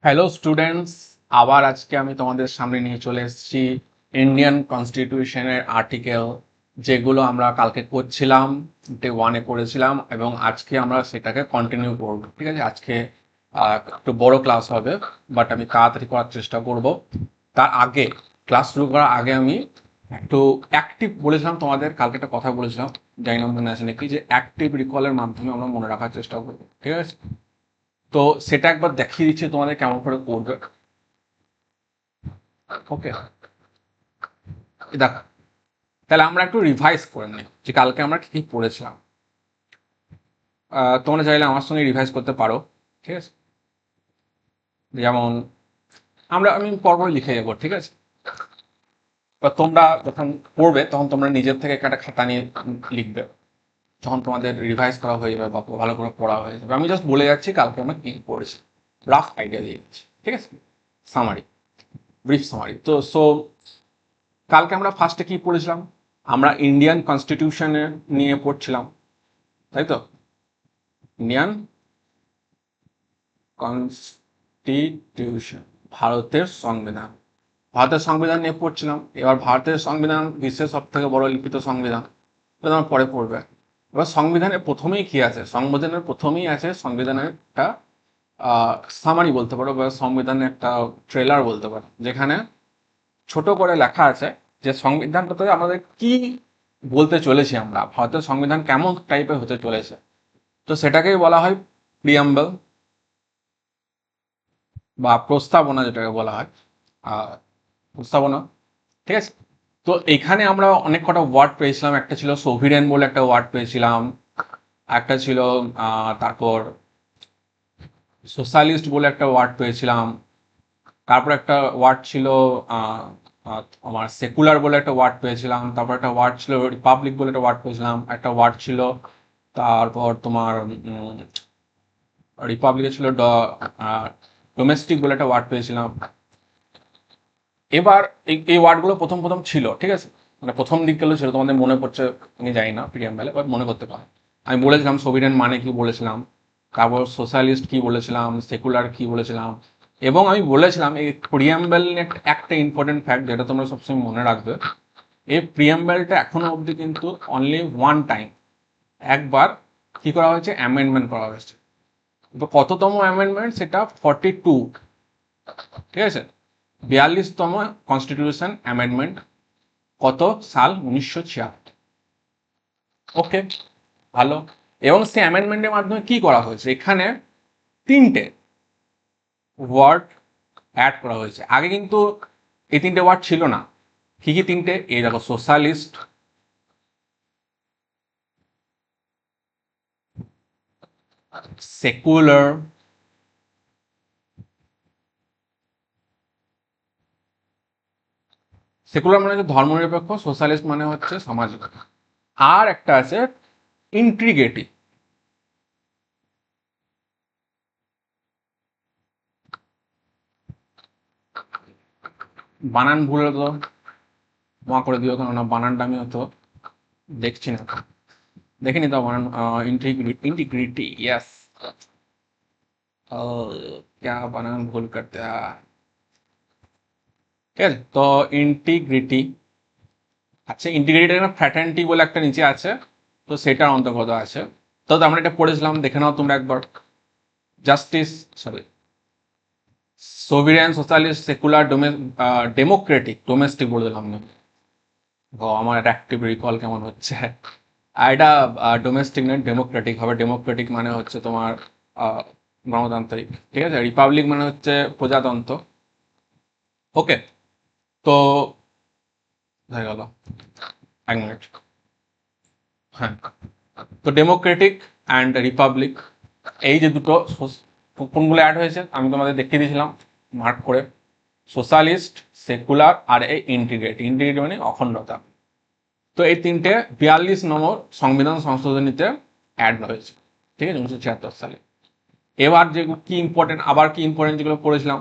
Hello students, আবার আজকে আমি তোমাদের সামনে নিয়ে চলে এসেছি ইন্ডিয়ান কনস্টিটিউশনের আর্টিকেল, যেগুলো আমরা কালকে করছিলাম, ডে ওয়ানে করেছিলাম, এবং আজকে আমরা সেটাকে কন্টিনিউ করব। ঠিক আছে, আজকে একটু বড় ক্লাস হবে, বাট আমি তাড়াতাড়ি করার চেষ্টা করব। তার আগে, ক্লাস শুরু করার আগে আমি একটু অ্যাক্টিভ বলেছিলাম তোমাদের, কালকে একটা কথা বলেছিলাম, জানি না মনে আছে নাকি, যে অ্যাক্টিভ রিকলের মাধ্যমে আমরা মনে রাখার চেষ্টা করবো। ঠিক আছে, তো সেটা একবার দেখিয়ে দিচ্ছি তোমাদের কেমন করে করবে। ওকে, দেখো, তাহলে আমরা একটু রিভাইজ করে নিই যে কালকে আমরা কি কি পড়েছিলাম। তোমরা চাইলে আমার সঙ্গে রিভাইজ করতে পারো। ঠিক আছে, যেমন আমি পরপর লিখে যাবো। ঠিক আছে, বা তোমরা যখন পড়বে তখন তোমরা নিজের থেকে একটা খাতা নিয়ে লিখবে, যখন তোমাদের রিভাইজ করা হয়ে যাবে বা ভালো করে পড়া হয়ে যাবে। আমি জাস্ট বলে যাচ্ছি কালকে আমরা কি পড়েছি, রাফ আইডিয়া দিয়ে দিচ্ছি। ঠিক আছে, সামারি, ব্রিফ সামারি। তো কালকে আমরা ফার্স্টে কি পড়েছিলাম? আমরা ইন্ডিয়ান কনস্টিটিউশনে নিয়ে পড়ছিলাম, তাই তো? ইন্ডিয়ান কনস্টিটিউশন, ভারতের সংবিধান। ভারতের সংবিধান নিয়ে পড়ছিলাম। এবার ভারতের সংবিধান বিশ্বের সব থেকে বড় লিখিত সংবিধান, এটা আমার পরে পড়বে। এবার সংবিধানের প্রথমেই কি আছে? সংবিধানের প্রথমেই আছে সংবিধানের একটা সামারি বলতে পারো, বা সংবিধানের একটা ট্রেলার বলতে পারো, যেখানে ছোট করে লেখা আছে যে সংবিধানটাতে আমাদের কি বলতে চলেছি, আমরা ভারতের সংবিধান কেমন টাইপের হতে চলেছে। তো সেটাকেই বলা হয় প্রিয়াম্বল বা প্রস্তাবনা, যেটাকে বলা হয় প্রস্তাবনা। ঠিক আছে, তো এখানে আমরা অনেক কটা ওয়ার্ড পেয়েছিলাম। একটা ছিল সোভিরেন বলে একটা ওয়ার্ড পেয়েছিলাম, একটা ছিল তারপর সোশ্যালিস্ট বলে একটা ওয়ার্ড পেয়েছিলাম, তারপর একটা ওয়ার্ড ছিল আহ, আমার সেকুলার বলে একটা ওয়ার্ড পেয়েছিলাম, তারপর একটা ওয়ার্ড ছিল রিপাবলিক বলে একটা ওয়ার্ড পেয়েছিলাম, একটা ওয়ার্ড ছিল তারপর তোমার রিপাবলিকে ছিল ডোমেস্টিক বলে একটা ওয়ার্ড পেয়েছিলাম। এবার এই ওয়ার্ডগুলো প্রথম প্রথম ছিল, ঠিক আছে, মানে প্রথম দিকগুলো ছিল, তোমাদের মনে পড়ছে আমি জানি না প্রিয়াম্বলে, বাট মনে করতে পারো। আমি বলেছিলাম সোভিরেন মানে কি বলেছিলাম, তারপর সোশ্যালিস্ট কি বলেছিলাম, সেকুলার কি বলেছিলাম, এবং আমি বলেছিলাম এই প্রিয়াম্বল একটা ইম্পর্টেন্ট ফ্যাক্ট যেটা তোমরা সবসময় মনে রাখবে। এই প্রিয়াম্বলটা এখনো অবধি কিন্তু অনলি ওয়ান টাইম, একবার কি করা হয়েছে, অ্যামেন্ডমেন্ট করা হয়েছে। তো কততম অ্যামেন্ডমেন্ট? সেটা 42। ঠিক আছে, 42তম কনস্টিটিউশন অ্যামেন্ডমেন্ট। কত সাল? 1976। ওকে, ভালো। এবং সেই অ্যামেন্ডমেন্টের মাধ্যমে কি করা হয়েছে? এখানে তিনটে ওয়ার্ড অ্যাড করা হয়েছে। আগে কিন্তু এই তিনটে ওয়ার্ড ছিল না। কি কি তিনটে? এই দেখো, সোশ্যালিস্ট, সেকুলার, সেকুলার মানে হচ্ছে ধর্মনিরপেক্ষ, সোশ্যালিস্ট মানে হচ্ছে সামাজিক, আর একটা আছে ইন্টিগ্রেটিভ। বানান ভুল হতো ক্ষমা করে দিও, কেননা বানানটা আমি হয়তো দেখছি না, দেখিনি তো বানান। Integrity, integrity, yes. क्या বানান ভুল করতে हैं। ঠিক আছে, তো ইন্টিগ্রিটি। আচ্ছা, ইন্টিগ্রিটি একটা ফ্র্যাটার্নিটি বলে একটা নিচে আছে, তো সেটার অন্তর্গত আছে। তো আমরা এটা পড়েছিলাম, দেখে নাও তোমরা একবার। Justice, sorry, sovereign, socialist, secular, democratic, domestic বলে দিলাম না। আমার একটা অ্যাক্টিভ রিকল কেমন হচ্ছে। আর এটা ডোমেস্টিক নয়, ডেমোক্রেটিক হবে। ডেমোক্রেটিক মানে হচ্ছে তোমার গণতান্ত্রিক। ঠিক আছে, রিপাবলিক মানে হচ্ছে প্রজাতন্ত্র। ওকে, তো হয়ে গেল, এক মিনিট। হ্যাঁ, তো ডেমোক্রেটিক অ্যান্ড রিপাবলিক, এই যে দুটো কোনগুলো অ্যাড হয়েছে আমি তোমাদের দেখিয়ে দিয়েছিলাম মার্ক করে। সোশ্যালিস্ট, সেকুলার, আর এই ইন্টিগ্রেট। ইন্টিগ্রেট মানে অখণ্ডতা। তো এই তিনটে 42 নম্বর সংবিধান সংশোধনীতে অ্যাড হয়েছে। ঠিক আছে, 1976 সালে। এবার যে কি ইম্পর্টেন্ট, আবার কি ইম্পর্টেন্ট যেগুলো পড়েছিলাম,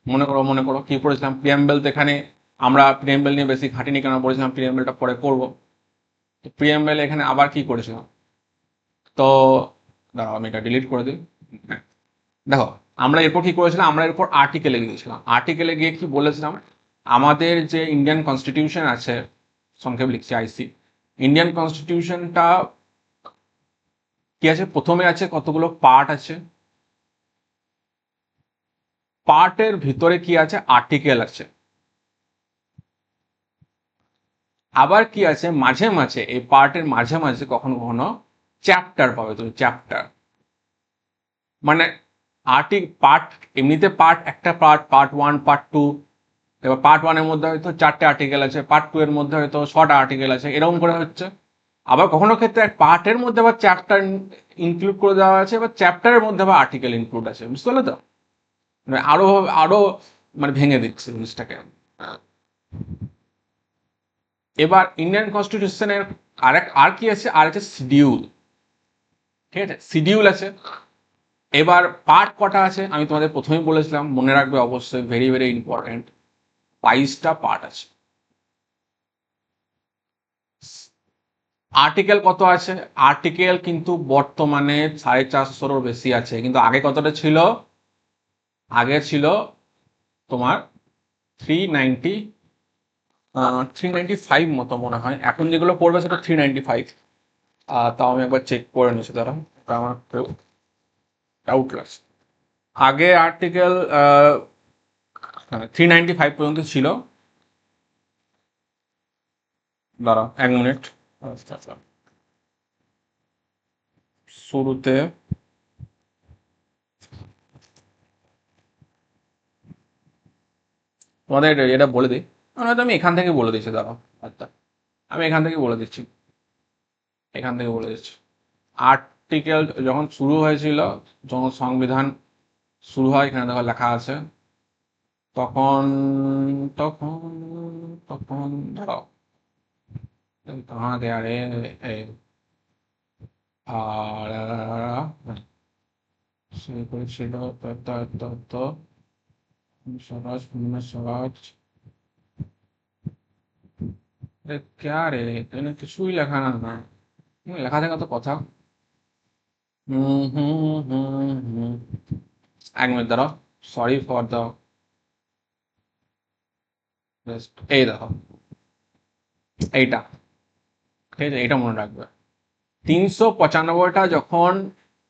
মনে করো কি পড়েছিলাম। প্রিয়াম্বেল, তো এখানে আমরা প্রিয়াম্বেল নিয়ে বেশি ঘাটিনি, কেন পড়েছিলাম, প্রিয়াম্বেলটা পরে করবো। তো প্রিয়াম্বেল এখানে আবার কি করেছিলাম, তো দাঁড়াও আমি এটা ডিলিট করে দিই। হ্যাঁ, দেখো, আমরা এরপর কি করেছিলাম, আমরা এরপর আর্টিকেলে গিয়েছিলাম। আর্টিকেলে গিয়ে কি বলেছিলাম, আমাদের যে ইন্ডিয়ান কনস্টিটিউশন আছে, সংক্ষেপে লিখছি আইসি, ইন্ডিয়ান কনস্টিটিউশনটা কি আছে, প্রথমে আছে কতগুলো পার্ট আছে, পার্টের ভিতরে কি আছে, আর্টিকেল আছে। আবার কি আছে, মাঝে মাঝে এই পার্টের মাঝে মাঝে কখনো কখনো চ্যাপ্টার পাবে তুমি, চ্যাপ্টার মানে পার্ট, এমনিতে পার্ট একটা part, part one, part two. এবার পার্ট ওয়ানের মধ্যে হয়তো 4টে আর্টিকেল আছে, পার্ট টু এর মধ্যে হয়তো 6টা আর্টিকেল আছে, এরকম করে হচ্ছে। আবার কখনো ক্ষেত্রে এক পার্টের মধ্যে আবার চ্যাপ্টার ইনক্লুড করে দেওয়া আছে, এবার চ্যাপ্টারের মধ্যে আবার আর্টিকেল ইনক্লুড আছে, বুঝতে পারলে তো? মানে আরো আরো মানে ভেঙে দিচ্ছে জিনিসটাকে। এবার ইন্ডিয়ান কনস্টিটিউশনের আর কি আছে, আর আছে শিডিউল। ঠিক আছে, শিডিউল আছে। এবার পার্ট কটা আছে আমি তোমাদের প্রথমেই বলেছিলাম, মনে রাখবে অবশ্যই, ভেরি ভেরি ইম্পর্টেন্ট, 22টা পার্ট আছে। আর্টিকেল কত আছে, আর্টিকেল কিন্তু বর্তমানে 450-এরও বেশি আছে, কিন্তু আগে কতটা ছিল, আগে ছিল তোমার 390, 395 মতো মনে হয়। এখন যেগুলো পড়বে সেটা 395। তাও আমি একবার চেক করে নিচ্ছি, দাঁড়া, আমার ডাউট লাগছে। আগে আর্টিকেল 395 পর্যন্ত ছিল। দাঁড়া 1 মিনিট। আচ্ছা আচ্ছা, শুরুতে তোমাদের এটা বলে দিই, হয়তো আমি এখান থেকে বলে দিচ্ছি, দাঁড়াও। আচ্ছা, আমি এখান থেকে বলে দিচ্ছি, এখান থেকে বলে দিচ্ছি। আর্টিকেল যখন শুরু হয়েছিল, যখন সংবিধান শুরু হয়, এখানে দেখো লেখা আছে, তখন তখন তখন ধরো কাহা গয়া রে, আর সে করেছিল স্বরাজ, স্বরাজ, ক্যা রে, এখানে কিছুই লেখা না, লেখা থাকা তো কথা। হুম হুম হুম হুম 1 মিনিট দাঁড়াও, সরি ফর দ্য, এই দেখো এইটা, ঠিক আছে, এইটা মনে রাখবে। 395টা যখন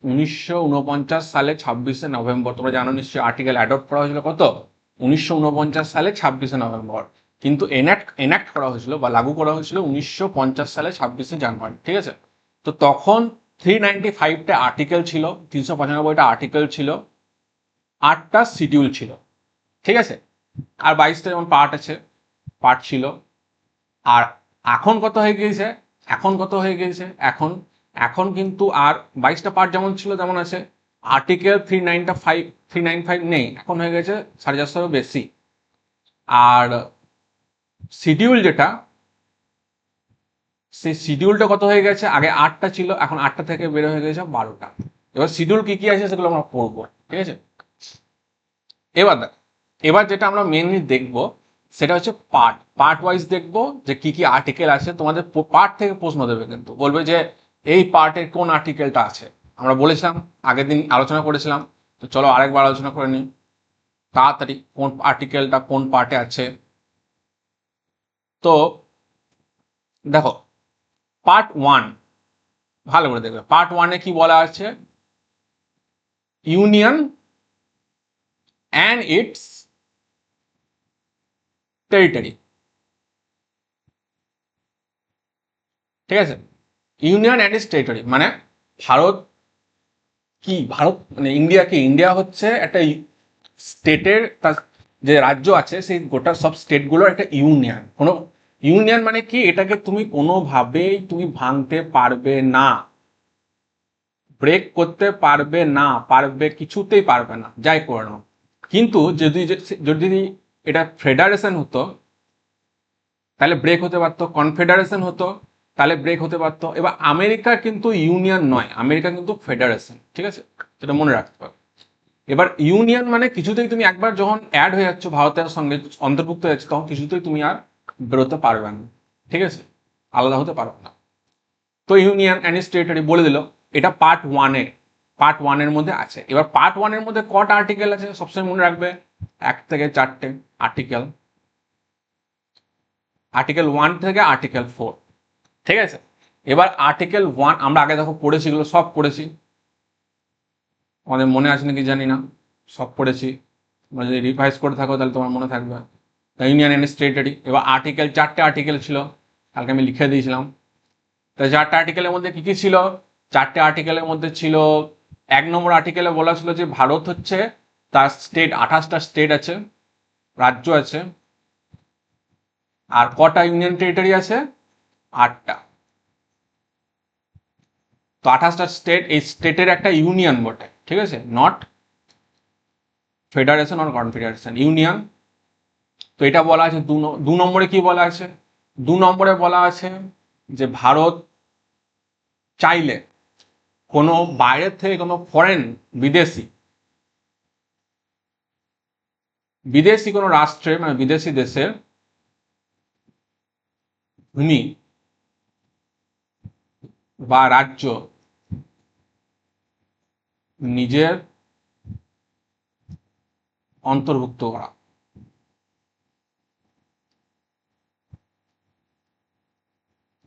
1949 সালে 26শে নভেম্বর, তোমরা জানো নিশ্চয়ই, আর্টিকেল অ্যাডপ্ট করা হয়েছিল কত, 1949 সালে 26শে নভেম্বর। কিন্তু এনাক্ট করা হয়েছিল বা লাগু করা হয়েছিল 1950 সালে 26শে জানুয়ারি, ঠিক আছে। তো তখন 395টা আর্টিকেল ছিল, 395টা আর্টিকেল ছিল, 8টা শিডিউল ছিল, ঠিক আছে, আর 22টা যেমন পার্ট আছে, পার্ট ছিল। আর এখন কত হয়ে গিয়েছে, এখন কত হয়ে গিয়েছে, এখন এখন কিন্তু আর 22টা পার্ট যেমন ছিল তেমন আছে, আর্টিকেল 395 নেই, এখন হয়ে গেছে 450-এরও বেশি। আর শিডিউল যেটা, সেই শিডিউলটা কত হয়ে গেছে, আগে 8টা ছিল, এখন 8টা থেকে বের হয়ে গেছে 12টা। এবার শিডিউল কি কি আছে সেগুলো আমরা পড়বো, ঠিক আছে। এবার দেখ, এবার যেটা আমরা মেনলি দেখবো সেটা হচ্ছে পার্ট, পার্ট ওয়াইজ দেখবো যে কি কি আর্টিকেল আছে। তোমাদের পার্ট থেকে প্রশ্ন দেবে, কিন্তু বলবে যে এই পার্টের কোন আর্টিকেলটা আছে। আমরা বলেছিলাম, আগের দিন আলোচনা করেছিলাম, তো চলো আরেকবার আলোচনা করে নিই তাড়াতাড়ি, কোন আর্টিকেলটা কোন পার্টে আছে। তো দেখো, পার্ট ওয়ান ভালো করে দেখবে, পার্ট ওয়ানে কি বলা আছে, ইউনিয়ন অ্যান্ড ইটস টেরিটরি, ঠিক আছে। ইউনিয়ন অ্যান্ড ইটস টেরিটরি মানে ভারত কি, ভারত মানে ইন্ডিয়া কি, ইন্ডিয়া হচ্ছে একটা স্টেটের, তার যে রাজ্য আছে সেই গোটা সব স্টেটগুলোর একটা ইউনিয়ন। কোনো ইউনিয়ন মানে কি, এটাকে তুমি কোনোভাবেই তুমি ভাঙতে পারবে না, ব্রেক করতে পারবে না, পারবে কিছুতেই পারবে না, যাই করে নাও। কিন্তু যদি যদি এটা ফেডারেশন হতো তাহলে ব্রেক হতে পারতো, কনফেডারেশন হতো তাহলে ব্রেক হতে পারতো। এবার আমেরিকা কিন্তু ইউনিয়ন নয়, আমেরিকা কিন্তু ফেডারেশন, ঠিক আছে, সেটা মনে রাখতে হবে। এবার ইউনিয়ন মানে কিছুতেই তুমি একবার যখন অ্যাড হয়ে যাচ্ছ, ভারতের সঙ্গে অন্তর্ভুক্ত হয়ে যাচ্ছে, তখন কিছুতেই তুমি আর বেরোতে পারবে না, ঠিক আছে, আলাদা হতে পারবে না। তো ইউনিয়ন অ্যান্ড টেরিটরি বলে দিল, এটা পার্ট ওয়ানে। পার্ট 1 এর মধ্যে আছে। এবার পার্ট 1 এর মধ্যে কটা আর্টিকেল আছে সবসময় মনে রাখবে, 1 থেকে 4টে আর্টিকেল, আর্টিকেল 1 থেকে আর্টিকেল 4, ঠিক আছে। এবার আর্টিকেল 1 আমরা আগে দেখো পড়েছি, এগুলো সব পড়েছি, আমাদের মনে আছে নাকি জানি না, সব পড়েছি, তোমরা যদি রিভাইজ করে থাকো তাহলে তোমার মনে থাকবে। ইউনিয়ন অ্যান্ড টেরিটরি, এবার আর্টিকেল 4টে আর্টিকেল ছিল, কালকে আমি লিখে দিয়েছিলাম। তো 4টে আর্টিকেলের মধ্যে কি কি ছিল, 4টে আর্টিকেলের মধ্যে ছিল, 1 নম্বর আর্টিকেলে বলা ছিল যে ভারত হচ্ছে তার স্টেট, 28টা স্টেট আছে, রাজ্য আছে, আর কটা ইউনিয়ন টেরিটরি আছে, 8টা। তো 28টা স্টেট, এই স্টেটের একটা ইউনিয়ন বটে, ঠিক আছে, not federation or confederation, union. তো এটা বলা আছে 2 নম্বরে কি বলা আছে, 2 নম্বরে বলা আছে যে ভারত চাইলে কোনো বাইরের থেকে কোনো ফরেন, বিদেশি বিদেশি কোনো রাষ্ট্রে, মানে বিদেশি দেশের ভূমি বা রাজ্য নিজের অন্তর্ভুক্ত করা।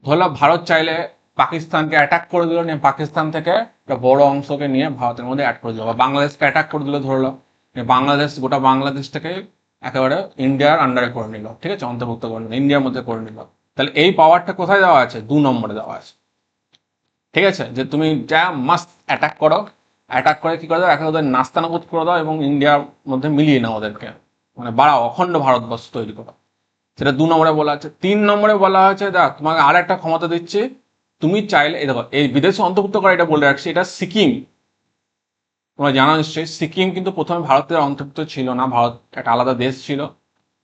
ধরলাম ভারত চাইলে পাকিস্তানকে অ্যাটাক করে দিল, নিয়ে পাকিস্তান থেকে একটা বড় অংশকে নিয়ে ভারতের মধ্যে অ্যাড করে দিল, বা বাংলাদেশকে অ্যাটাক করে দিল, ধরলো বাংলাদেশ, গোটা বাংলাদেশটাকে একেবারে ইন্ডিয়ার আন্ডারে করে নিল, ঠিক আছে, অন্তর্ভুক্ত করে নিল, ইন্ডিয়ার মধ্যে করে নিল। তাহলে এই পাওয়ারটা কোথায় দেওয়া আছে, 2 নম্বরে দেওয়া আছে, ঠিক আছে, যে তুমি যা মাস্ট অ্যাটাক করো, অ্যাটাক করে কি করে দাও, একে ওদের নাস্তানাবুদ করে দাও এবং ইন্ডিয়ার মধ্যে মিলিয়ে নাও ওদেরকে, মানে বাড়াও, অখণ্ড ভারতবর্ষ তৈরি করো, সেটা 2 নম্বরে বলা আছে। 3 নম্বরে বলা হয়েছে দেখ তোমাকে আর একটা ক্ষমতা দিচ্ছি, তুমি চাইলে, এই দেখো এই বিদেশে অন্তর্ভুক্ত করা, এটা বলে রাখছি, এটা সিকিম, তোমরা জানো নিশ্চয়ই, সিকিম কিন্তু প্রথমে ভারতের অন্তর্ভুক্ত ছিল না, ভারত একটা আলাদা দেশ ছিল,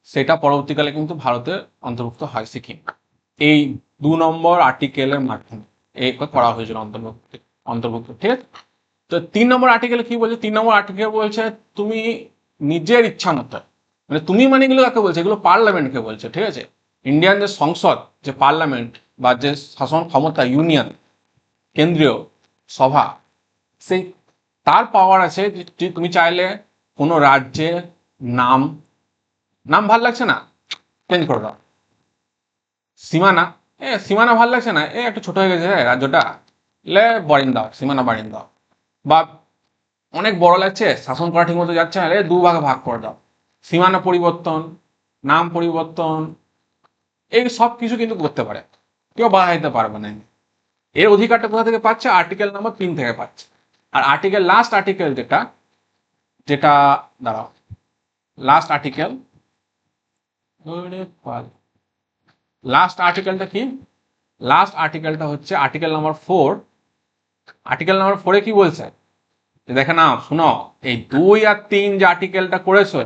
সেটা পরবর্তীকালে কিন্তু ভারতের অন্তর্ভুক্ত হয় সিকিম, এই 2 নম্বর আর্টিকেলের মাধ্যমে এই করা হয়েছিল অন্তর্ভুক্ত, অন্তর্ভুক্ত, ঠিক আছে। তো 3 নম্বর আর্টিকেল কি বলছে, 3 নম্বর আর্টিকেল বলছে তুমি নিজের ইচ্ছা মতো, মানে তুমি মানে এগুলো কাকে বলছে, এগুলো পার্লামেন্টকে বলছে, ঠিক আছে। ইন্ডিয়ান যে সংসদ, যে পার্লামেন্ট বা যে শাসন ক্ষমতা, ইউনিয়ন, কেন্দ্রীয় সভা, সেই তার পাওয়ার আছে যে তুমি চাইলে কোনো রাজ্যের নাম, নাম ভাল লাগছে না, চেঞ্জ করে দাও, সীমানা, সীমানা ভাল লাগছে না, একটু ছোট হয়ে গেছে রাজ্যটা, লে বাড়িয়ে দাও, সীমানা বাড়িয়ে দাও, বা অনেক বড় লাগছে, শাসন করা ঠিক মতো যাচ্ছে না, 2 ভাগে ভাগ করে দাও, সীমানা পরিবর্তন, নাম পরিবর্তন, এই সব কিছু কিন্তু করতে পারে, কেউ বাধা দিতে পারবে না। এর অধিকারটা কোথা থেকে পাচ্ছে, আর্টিকেল নাম্বার 3 থেকে পাচ্ছে। আর আর্টিকেল, লাস্ট আর্টিকেল যেটা, যেটা দাঁড়াও, লাস্ট আর্টিকেল, লাস্ট আর্টিকেলটা কি, লাস্ট আর্টিকেলটা হচ্ছে আর্টিকেল নাম্বার 4। আর্টিকেল নাম্বার 4-এ কি বলছে, দেখে নাও, শুনো, এই 2 আর 3 যে আর্টিকেলটা করেছো,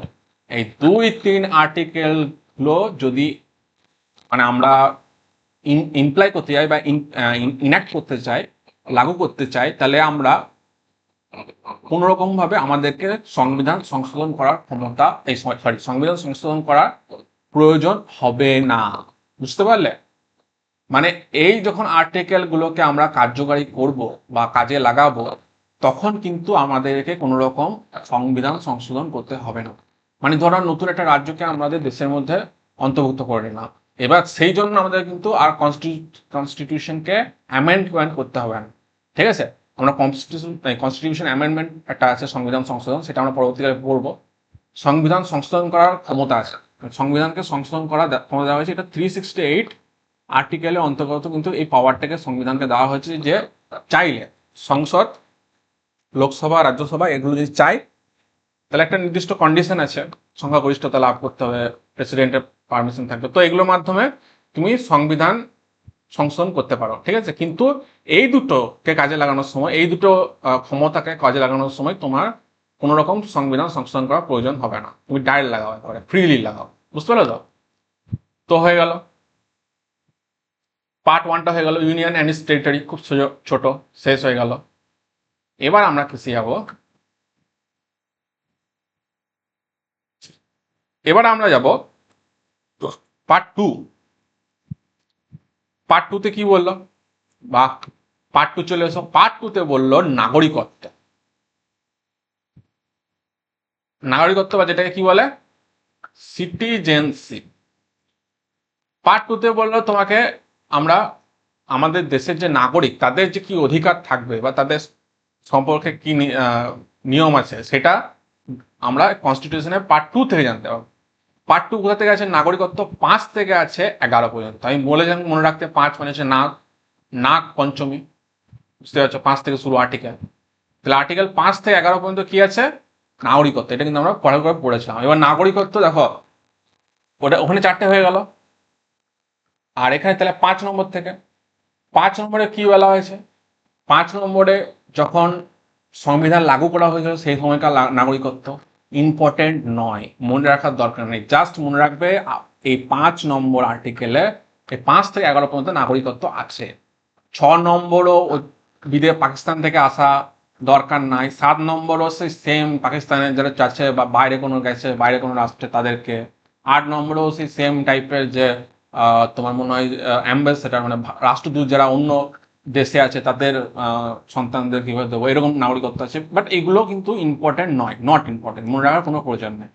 এই 2-3 আর্টিকেল গুলো যদি মানে আমরা ইমপ্লাই করতে চাই বা ইনাক্ট করতে চাই, লাগু করতে চাই, তাহলে আমরা কোন রকম ভাবে আমাদেরকে সংবিধান সংশোধন করার ক্ষমতা, এই সরি, সংবিধান সংশোধন করার প্রয়োজন হবে না, বুঝতে পারলে। মানে এই যখন আর্টিকেল গুলোকে আমরা কার্যকারী করব বা কাজে লাগাবো, তখন কিন্তু আমাদেরকে কোনো রকম সংবিধান সংশোধন করতে হবে না। মানে ধরো নতুন একটা রাজ্যকে আমাদের দেশের মধ্যে অন্তর্ভুক্ত করে নিলাম, এবার সেই জন্য আমাদের কিন্তু আর কনস্টিটিউশনকে অ্যামেন্ডমেন্ট করতে হবে না, ঠিক আছে। আমরা কনস্টিটিউশন অ্যামেন্ডমেন্ট একটা আছে, সংবিধান সংশোধন, সেটা আমরা পরবর্তীকালে পড়বো। সংবিধান সংশোধন করার ক্ষমতা আছে, সংবিধানকে সংশোধন করার ক্ষমতা দেওয়া হয়েছে, এটা 368 আর্টিকেলের অন্তর্গত কিন্তু এই পাওয়ারটাকে সংবিধানকে দেওয়া হয়েছে, যে চাইলে সংসদ, লোকসভা, রাজ্যসভা, এগুলো যদি চাই, তাহলে একটা নির্দিষ্ট কন্ডিশন আছে, সংখ্যাগরিষ্ঠতা লাভ করতে হবে, প্রেসিডেন্টের পারমিশন থাকবে, তো এগুলোর মাধ্যমে তুমি সংবিধান সংশোধন করতে পারো, ঠিক আছে। কিন্তু এই দুটোকে কাজে লাগানোর সময়, এই দুটো ক্ষমতাকে কাজে লাগানোর সময় তোমার কোনো রকম সংবিধান সংশোধন করার প্রয়োজন হবে না, তুমি ডাইরেক্ট লাগাও, একেবারে ফ্রিলি লাগাও, বুঝতে পারলো তো। তো হয়ে গেল পার্ট 1টা, হয়ে গেল ইউনিয়ন অ্যান্ড ইটস টেরিটরি, খুব ছোট, শেষ হয়ে গেল। এবার আমরা কি যাবো, এবার আমরা যাব পার্ট 2। পার্ট 2-তে কি বললো, বা পার্ট 2 চলে এসো, পার্ট 2-তে বললো নাগরিকত্ব। নাগরিকত্ব বা যেটাকে কি বলে সিটিজেনশিপ। পার্ট টুতে বললো তোমাকে আমরা আমাদের দেশের যে নাগরিক তাদের যে কি অধিকার থাকবে বা তাদের সম্পর্কে কি নিয়ম আছে সেটা আমরা কনস্টিটিউশনের পার্ট টু থেকে জানতে পারবো। পার্ট টু কোথা থেকে আছে, নাগরিকত্ব 5 থেকে আছে 11 পর্যন্ত। আমি বলে যান মনে রাখতে, 5 মানে হচ্ছে নাগ, নাগ পঞ্চমী, বুঝতে পারছো, 5 থেকে শুরু আর্টিকেল। তাহলে আর্টিকেল 5 থেকে 11 পর্যন্ত কি আছে, নাগরিকত্ব। এটা কিন্তু আমরা পড়া করে পড়েছিলাম। এবার নাগরিকত্ব দেখো ওটা ওখানে 4টে হয়ে গেল, আর এখানে তাহলে 5 নম্বর থেকে 5 নম্বরে কি বলা হয়েছে, 5 নম্বরে যখন সংবিধান লাগু করা হয়েছিল সেই সময়কার নাগরিকত্ব ইম্পর্টেন্ট নয়, মনে রাখার দরকার নেই। জাস্ট মনে রাখবে এই 5 নম্বর আর্টিকেলে এই 5 থেকে 11 পর্যন্ত নাগরিকত্ব আছে। 6 নম্বরও পাকিস্তান থেকে আসা দরকার নাই। 7 নম্বরও সেই সেম পাকিস্তানের যারা যাচ্ছে বা বাইরে কোনো গেছে, বাইরে কোনো রাষ্ট্রে তাদেরকে। 8 নম্বরও সেই সেম টাইপের যে তোমার মনে হয় অ্যাম্বাসেডার মানে রাষ্ট্রদূত যারা অন্য দেশে আছে তাদের সন্তানদের কিভাবে দেবো, এরকম নাগরিকত্ব আছে। বাট এগুলো কিন্তু ইম্পর্টেন্ট নয়, নট ইম্পর্টেন্ট, মনে রাখার কোনো প্রয়োজন নেই।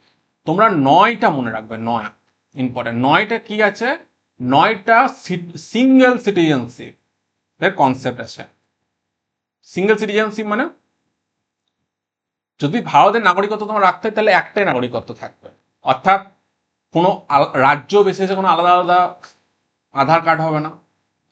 তোমরা 9টা মনে রাখবে, 9 ইম্পর্টেন্ট। 9টা কি আছে, 9টা সিঙ্গেল সিটিজেনশিপ এর কনসেপ্ট আছে। সিঙ্গেল সিটিজেনশিপ মানে যদি ভারতের নাগরিকত্ব তোমার রাখতে হয় তাহলে একটাই নাগরিকত্ব থাকবে, অর্থাৎ কোনো রাজ্য বিশেষে কোনো আলাদা আলাদা আধার কার্ড হবে না,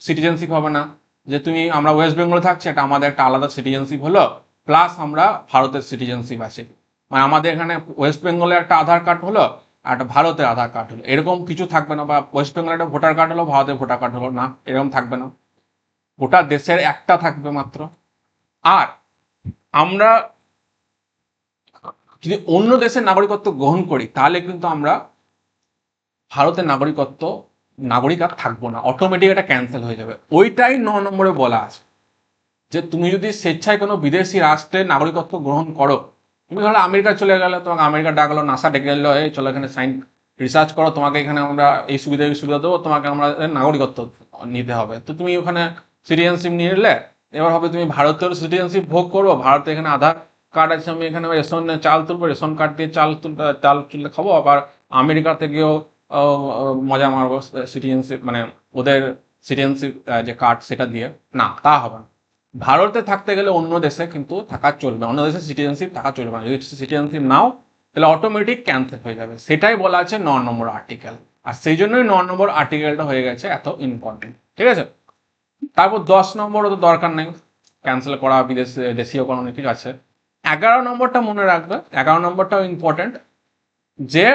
সিটিজেনশিপ হবে না। যে তুমি আমরা ওয়েস্ট বেঙ্গলে থাকছি, এটা আমাদের একটা আলাদা সিটিজেনশিপ হলো, প্লাস আমরা ভারতের সিটিজেনশিপ আছে, মানে আমাদের এখানে ওয়েস্ট বেঙ্গলের একটা আধার কার্ড হলো আর একটা ভারতের আধার কার্ড হলো, এরকম কিছু থাকবে না। বা ওয়েস্ট বেঙ্গলের একটা ভোটার কার্ড হলো, ভারতের ভোটার কার্ড হলো না, এরকম থাকবে না। গোটা দেশের একটা থাকবে মাত্র। আর আমরা যদি অন্য দেশের নাগরিকত্ব গ্রহণ করি তাহলে কিন্তু আমরা ভারতের নাগরিক আর থাকবো না, অটোমেটিক এটা ক্যান্সেল হয়ে যাবে। ওইটাই 9 নম্বরে বলা আছে যে তুমি যদি স্বেচ্ছায় কোনো বিদেশি রাষ্ট্রের নাগরিকত্ব গ্রহণ করো, তুমি ধরো আমেরিকা চলে গেলে, তোমাকে আমেরিকা ডাকলো, নাসা ডেকে গেলো, এই চলো এখানে সাইন রিসার্চ করো, তোমাকে এখানে আমরা এই সুবিধা দেবো, তোমাকে আমরা নাগরিকত্ব নিতে হবে। তো তুমি ওখানে সিটিজেনশিপ নিয়ে নিলে, এবার হবে তুমি ভারতের সিটিজেনশিপ ভোগ করবো, ভারতে এখানে আধার কার্ড আছে, আমি এখানে রেশন চাল তুলবো, রেশন কার্ড দিয়ে চাল তুললে খাবো, আবার আমেরিকা থেকেও মজা মারবো সিটিজেনশিপ মানে ওদের সিটিজেনশিপ যে কার্ড সেটা দিয়ে। না, তা হবে না। ভারতে থাকতে গেলে অন্য দেশে কিন্তু থাকা চলবে, অন্য দেশে সিটিজেনশিপ থাকা চলবে না। যদি সিটিজেনশিপ নাও তাহলে অটোমেটিক ক্যান্সেল হয়ে যাবে। সেটাই বলা আছে 9 নম্বর আর্টিকেল, আর সেই জন্যই 9 নম্বর আর্টিকেলটা হয়ে গেছে এত ইম্পর্টেন্ট। ঠিক আছে, তারপর 10 নম্বরও তো দরকার নেই, ক্যান্সেল করা দেশীয় কোনো ঠিক আছে। 11 নম্বরটা মনে রাখবে, 11 নম্বরটাও ইম্পর্টেন্ট, যে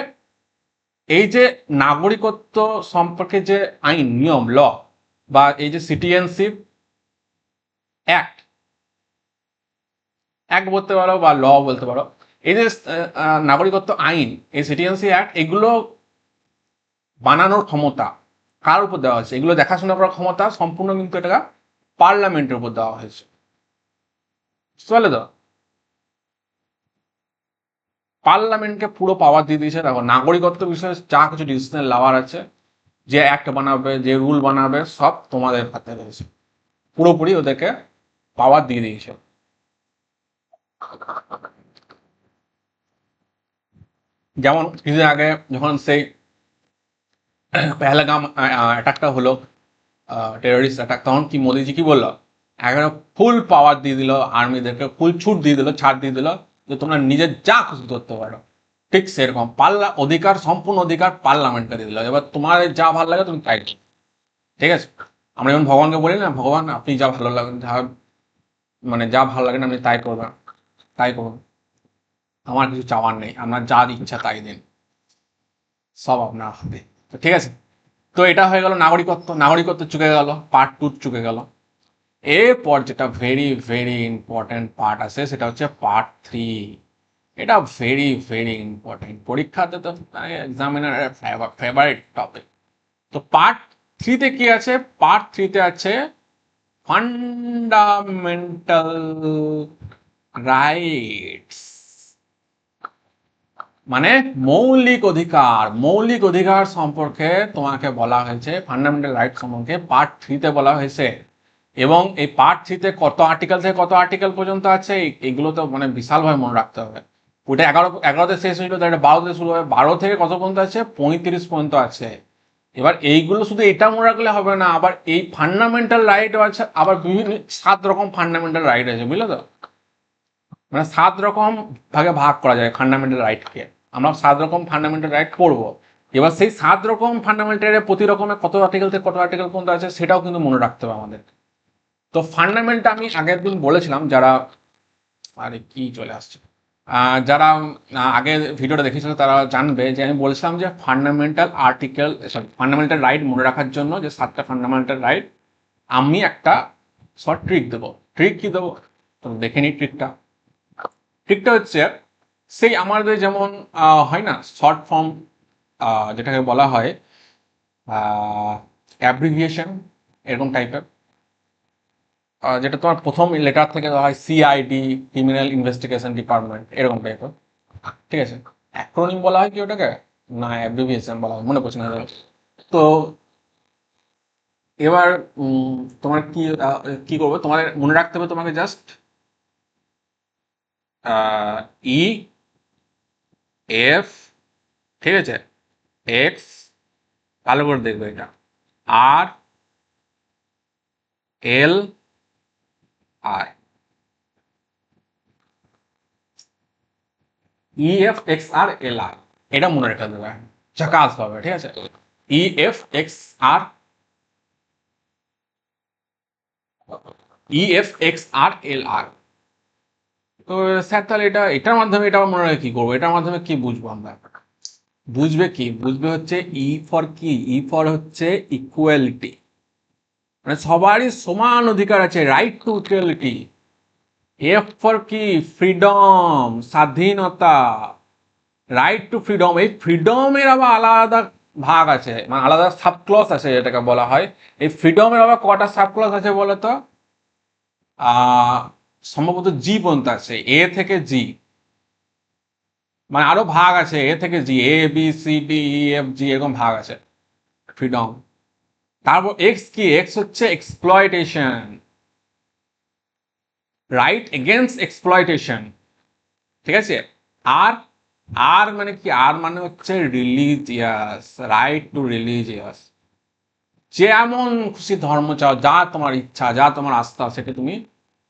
এই যে নাগরিকত্ব সম্পর্কে যে আইন নিয়ম ল বা এই যে সিটিজেনশিপ অ্যাক্ট, অ্যাক্ট বলতে পারো বা ল বলতে পারো, এই যে নাগরিকত্ব আইন, এই সিটিজেনশিপ অ্যাক্ট, এগুলো বানানোর ক্ষমতা কার উপর দেওয়া হয়েছে, এগুলো দেখাশোনা করার ক্ষমতা সম্পূর্ণ কিন্তু এটা পার্লামেন্টের উপর দেওয়া হয়েছে। বুঝতে পারলে তো, পার্লামেন্টকে পুরো পাওয়ার দিয়ে দিয়েছে। দেখো নাগরিকত্ব বিষয়ে যা কিছু ডিসিশন নেওয়ার আছে, যে অ্যাক্ট বানাবে, যে রুল বানাবে, সব তোমাদের হাতে রয়েছে, পুরোপুরি ওদেরকে পাওয়ার দিয়ে দিয়েছে। যেমন কিছুদিন আগে যখন সেই পেহেলগাম অ্যাটাকটা হলো, টেরোরিস্ট অ্যাটাক, তখন কি মোদিজি কি বললো, একেবারে ফুল পাওয়ার দিয়ে দিল আর্মিদেরকে, ফুল ছুট দিয়ে দিল, ছাড় দিয়ে দিল যে তোমরা নিজের যা খুশি করতে পারো। ঠিক সেরকম অধিকার, সম্পূর্ণ অধিকার পার্লামেন্টকে দিয়ে দিল। এবার তোমার যা ভালো লাগে তুমি তাই। ঠিক আছে, আমরা যেমন ভগবানকে বলি না, ভগবান আপনি যা ভালো লাগেন, যা মানে যা ভালো লাগেন আপনি তাই করবেন, তাই করুন, আমার কিছু চাওয়ার নেই, আপনার যা ইচ্ছা তাই দিন, সব আপনার হাতে। তো ঠিক আছে, তো এটা হয়ে গেল নাগরিকত্ব। নাগরিকত্ব চুকে গেল, পার্ট টু চুকে গেল। এরপর যেটা ভেরি ভেরি ইম্পর্টেন্ট পার্ট আছে সেটা হচ্ছে পার্ট 3। এটা ভেরি ভেরি ইম্পর্টেন্ট, পরীক্ষাতে তো এক্সামিনার ফেভারিট টপিক। তো পার্ট 3তে কি আছে, পার্ট 3তে আছে ফান্ডামেন্টাল রাইটস, মানে মৌলিক অধিকার। মৌলিক অধিকার সম্পর্কে তোমাকে বলা হয়েছে, ফান্ডামেন্টাল রাইট সম্পর্কে পার্ট 3তে বলা হয়েছে। এবং এই পার্ট 3তে কত আর্টিকেল থেকে কত আর্টিকেল পর্যন্ত আছে এগুলো তো মানে বিশালভাবে মনে রাখতে হবে। ওটা 11তে শেষ হয়েছিল, তার 12তে শুরু হবে, 12 থেকে কত পর্যন্ত আছে, 35 পর্যন্ত আছে। এবার এইগুলো শুধু এটা মনে রাখলে হবে না, আবার এই ফান্ডামেন্টাল রাইটও আছে, আবার বিভিন্ন 7 রকম ফান্ডামেন্টাল রাইট আছে, বুঝলে তো? মানে 7 রকম ভাগে ভাগ করা যায় ফান্ডামেন্টাল রাইটকে। আমরা 7 রকম ফান্ডামেন্টাল রাইট পড়বো। এবার সেই 7 রকম ফান্ডামেন্টাল প্রতি রকমের কত আর্টিকেল থেকে কত আর্টিকেল পর্যন্ত আছে সেটাও কিন্তু মনে রাখতে হবে আমাদের। তো ফান্ডামেন্টাল আমি আগের দিন বলেছিলাম, যারা আরে কি চলে আসছে, যারা আগে ভিডিওটা দেখেছিল তারা জানবে যে আমি বলছিলাম যে fundamental article, sorry, fundamental right মনে রাখার জন্য যে 7টা ফান্ডামেন্টাল রাইট, আমি একটা শর্ট ট্রিক দেবো। ট্রিক কি দেবো তো দেখে নিই। ট্রিকটা হচ্ছে সেই আমাদের যেমন হয় না শর্ট ফর্ম, যেটাকে বলা হয় অ্যাব্রিভিয়েশন, এরকম টাইপের, যেটা তোমার প্রথম লেটার থেকে দেওয়া হয়, সিআইডি, ক্রিমিনাল ইনভেস্টিগেশন ডিপার্টমেন্ট, এরকম টাইপের, ঠিক আছে? অ্যাক্রোনিম বলা হয় কি ওটাকে, না অ্যাব্রিভিয়েশন বলা হয়, মনে পড়ছে না। তো এবার তোমার কি করবে, তোমার মনে রাখতে হবে, তোমাকে জাস্ট ই এফ, ঠিক আছে, এক্স, ভালো করে দেখবে এটা, আর এল আর, ই এফ এক্স আর এল আর, এটা মনে রেখে দেবে, ঝাকাস হবে, ঠিক আছে? ই এফ এক্স আর, ই এফ এক্স আর এল আর। তো স্যার তাহলে এটার মাধ্যমে এটা মনে রাখে কি করবো, এটার মাধ্যমে কি বুঝবো আমরা? বুঝবে হচ্ছে ই ফর কি, ই ফর হচ্ছে ইকুয়ালিটি, মানে সবারই সমান অধিকার আছে, right to equality. F for কি, ফ্রিডম, স্বাধীনতা, রাইট টু ফ্রিডম। এই ফ্রিডমের আবার আলাদা ভাগ আছে, মানে আলাদা সাবক্লস আছে, যেটাকে বলা হয়। এই ফ্রিডমের আবার কটা সাবক্লস আছে বলো তো? সম্ভবত জি পর্যন্ত আছে, এ থেকে জি, মানে আরো ভাগ আছে, এ থেকে G, A B C D E F G, এরকম ভাগ আছে ফ্রিডম। তারপর এক্স কি, এক্স হচ্ছে এক্সপ্লয়টেশন, রাইট এগেনস্ট এক্সপ্লয়টেশন, ঠিক আছে? আর আর মানে কি, আর মানে হচ্ছে রিলিজিয়াস, রাইট টু রিলিজিয়াস, যেমন খুশি ধর্ম চাও, যা তোমার ইচ্ছা, যা তোমার আস্থা, সেটা তুমি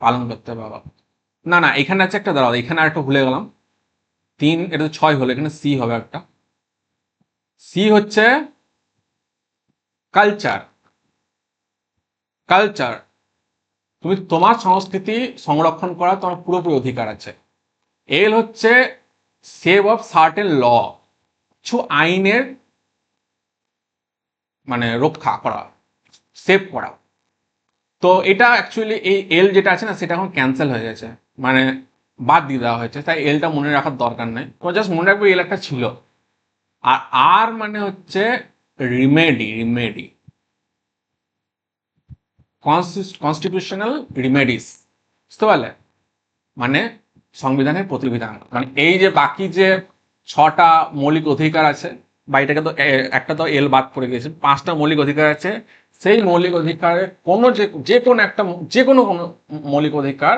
পালন করতে পারো। না এখানে আছে একটা, দাঁড়াও, এখানে আর একটু ভুলে গেলাম, 3, এটা তো 6 হলো, এখানে সি হবে একটা। সি হচ্ছে কালচার, কালচার, তুমি তোমার সংস্কৃতি সংরক্ষণ করা তোমার পুরোপুরি অধিকার আছে। এল হচ্ছে সেভ অফ সার্টেন ল, কিছু আইনের মানে রক্ষা করা, সেভ করা। তো এটা অ্যাকচুয়ালি এই এল যেটা আছে না, সেটা এখন ক্যান্সেল হয়ে গেছে, মানে বাদ দিয়ে দেওয়া হয়েছে, তাই এলটা মনে রাখার দরকার নেই, তোমার জাস্ট মনে রাখবে এল একটা ছিল। আর আর মানে হচ্ছে রিমেডি, কনস্টিটিউশনাল রিমেডিস, বুঝতে পারলে? মানে সংবিধানের প্রতিবিধান, মানে এই যে বাকি যে 6টা মৌলিক অধিকার আছে, বা এটাকে তো একটা তো এল বাদ পড়ে গেছে, 5টা মৌলিক অধিকার আছে। সেই মৌলিক অধিকারে কোনো যে কোনো একটা, যে কোনো মৌলিক অধিকার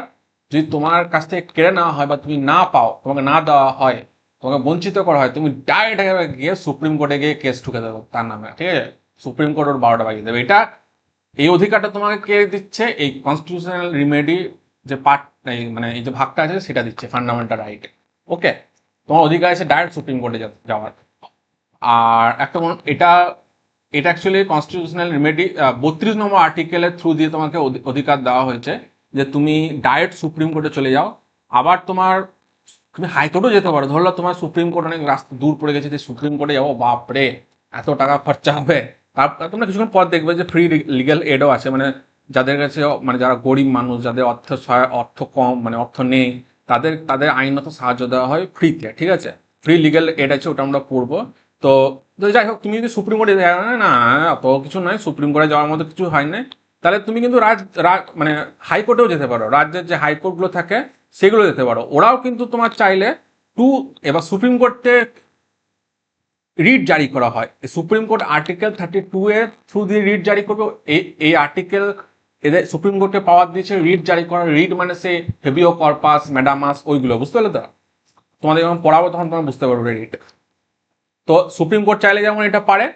যদি তোমার কাছ থেকে কেড়ে নেওয়া হয়, বা তুমি না পাও, তোমাকে না দেওয়া হয়, তোমাকে বঞ্চিত করা হয়, তুমি ডাইরেক্ট গিয়ে সুপ্রিম কোর্টে গিয়ে কেস ঠুকে দেবো তার নামে, ঠিক আছে? সুপ্রিম কোর্ট ওর 12টা বাজিয়ে দেবে। এটা, এই অধিকারটা তোমাকে কে দিচ্ছে? এই কনস্টিটিউশনাল রিমেডি যে পার্ট, মানে এই যে ভাগটা আছে সেটা দিচ্ছে ফান্ডামেন্টাল রাইট। ওকে, তোমার অধিকার আছে ডাইরেক্ট সুপ্রিম কোর্টে যাওয়ার। আর একটা এটা এটা অ্যাকচুয়ালি কনস্টিটিউশনাল রিমেডি 32 নম্বর আর্টিকেলের থ্রু দিয়ে তোমাকে অধিকার দেওয়া হয়েছে যে তুমি ডাইরেক্ট সুপ্রিম কোর্টে চলে যাও। আবার তুমি হাইকোর্টও যেতে পারো, ধরলো তোমার সুপ্রিম কোর্ট অনেক রাস্তা দূর পড়ে গেছে, যে সুপ্রিম কোর্টে যাবো, বাপরে এত টাকা খরচা হবে। তারপর তোমরা কিছুক্ষণ পর দেখবে যে ফ্রি লিগ্যাল এডও আছে, মানে যাদের কাছে, মানে যারা গরিব মানুষ, যাদের অর্থ কম, মানে অর্থ নেই, তাদের তাদের আইনত সাহায্য দেওয়া হয় ফ্রিতে, ঠিক আছে? ফ্রি লিগ্যাল এড আছে, ওটা আমরা পড়বো। তো যাই হোক, তুমি যদি সুপ্রিম কোর্টে যাও, না অত কিছু নয়, সুপ্রিম কোর্টে যাওয়ার মতো কিছু হয় না, তাহলে তুমি কিন্তু মানে হাইকোর্টেও যেতে পারো, রাজ্যের যে হাইকোর্টগুলো থাকে সেগুলো যেতে পারো। ওরাও কিন্তু তোমার চাইলে এবার সুপ্রিম কোর্টে রিট জারি করা হয়, সুপ্রিম কোর্ট আর্টিকেল 32 এর থ্রু দিয়ে রিট জারি করবে। এই আর্টিকেল এদের সুপ্রিম কোর্টে পাওয়ার দিয়েছে রিট জারি করার। রিট মানে সে হেভিও কর্পাস, ম্যাডামাস, ওইগুলো, বুঝতে পারলে তো? তোমাদের যখন পড়াবো তখন তোমরা বুঝতে পারবে রেডিট। তো সুপ্রিম কোর্ট চাইলে যেমন এটা পারে,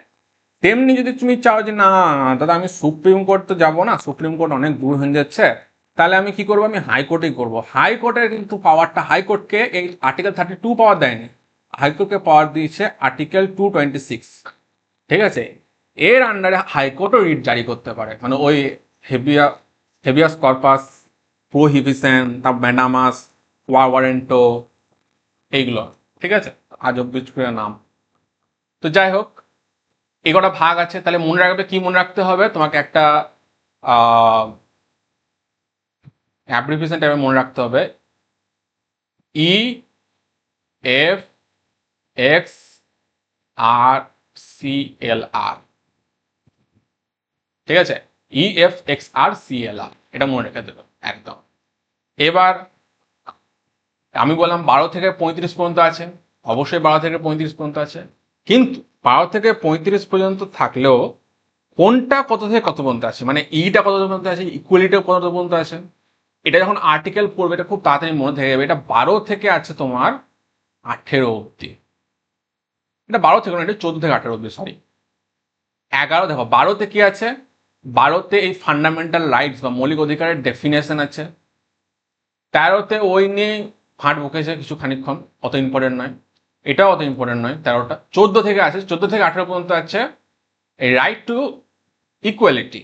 তেমনি যদি তুমি চাও যে না দাদা আমি সুপ্রিম কোর্ট তো যাবো না, সুপ্রিম কোর্ট অনেক দূর হয়ে যাচ্ছে, তাহলে আমি কি করবো, আমি হাইকোর্টেই করবো। হাইকোর্টের কিন্তু পাওয়ারটা, হাইকোর্টকে এই আর্টিকেল 32 পাওয়ার দেয়নি, হাইকোর্টকে পাওয়ার দিয়েছে আর্টিকেল 226। ঠিক আছে, এর আন্ডারে হাইকোর্টও রিট জারি করতে পারে, মানে ওই হেভিয়াস কর্পাস, প্রোহিবিশন, তারপর ম্যান্ডামাস, ওয়ারেন্টো, এইগুলো। ঠিক আছে, আজব বিচক্ষণের নাম। তো যাই হোক, এই কটা ভাগ আছে, তাহলে মনে রাখবে, কি মনে রাখতে হবে তোমাকে, একটা অ্যাব্রিভিয়েশন টাইপের মনে রাখতে হবে, ই F X R C L R. ঠিক আছে, ই F X R C L আর, এটা মনে রেখে দেবে একদম। এবার আমি বললাম 12 থেকে 35 পর্যন্ত আছে, অবশ্যই 12 থেকে 35 পর্যন্ত আছে, কিন্তু 12 থেকে 35 পর্যন্ত থাকলেও কোনটা কত থেকে কত পর্যন্ত আছে, মানে ইটা কত পর্যন্ত আছে, ইকুয়ালিটিও কত পর্যন্ত আছে, এটা যখন আর্টিকেল পড়বে এটা খুব তাড়াতাড়ি মনে থেকে যাবে। এটা 12 থেকে আছে তোমার 18 অব্দি, এটা 12 থেকে না, এটা 14 থেকে 18 অব্দি, সরি 11। দেখো 12তে কি আছে, 12তে এই ফান্ডামেন্টাল রাইটস বা মৌলিক অধিকারের ডেফিনেশন আছে। 13তে ওই নিয়ে ফাঁট বকেছে কিছু খানিকক্ষণ, অত ইম্পর্টেন্ট নয়, এটাও অত ইম্পর্টেন্ট নয় 13টা। 14 থেকে আছে, 14 থেকে 18 পর্যন্ত আছে এই রাইট টু ইকুয়ালিটি,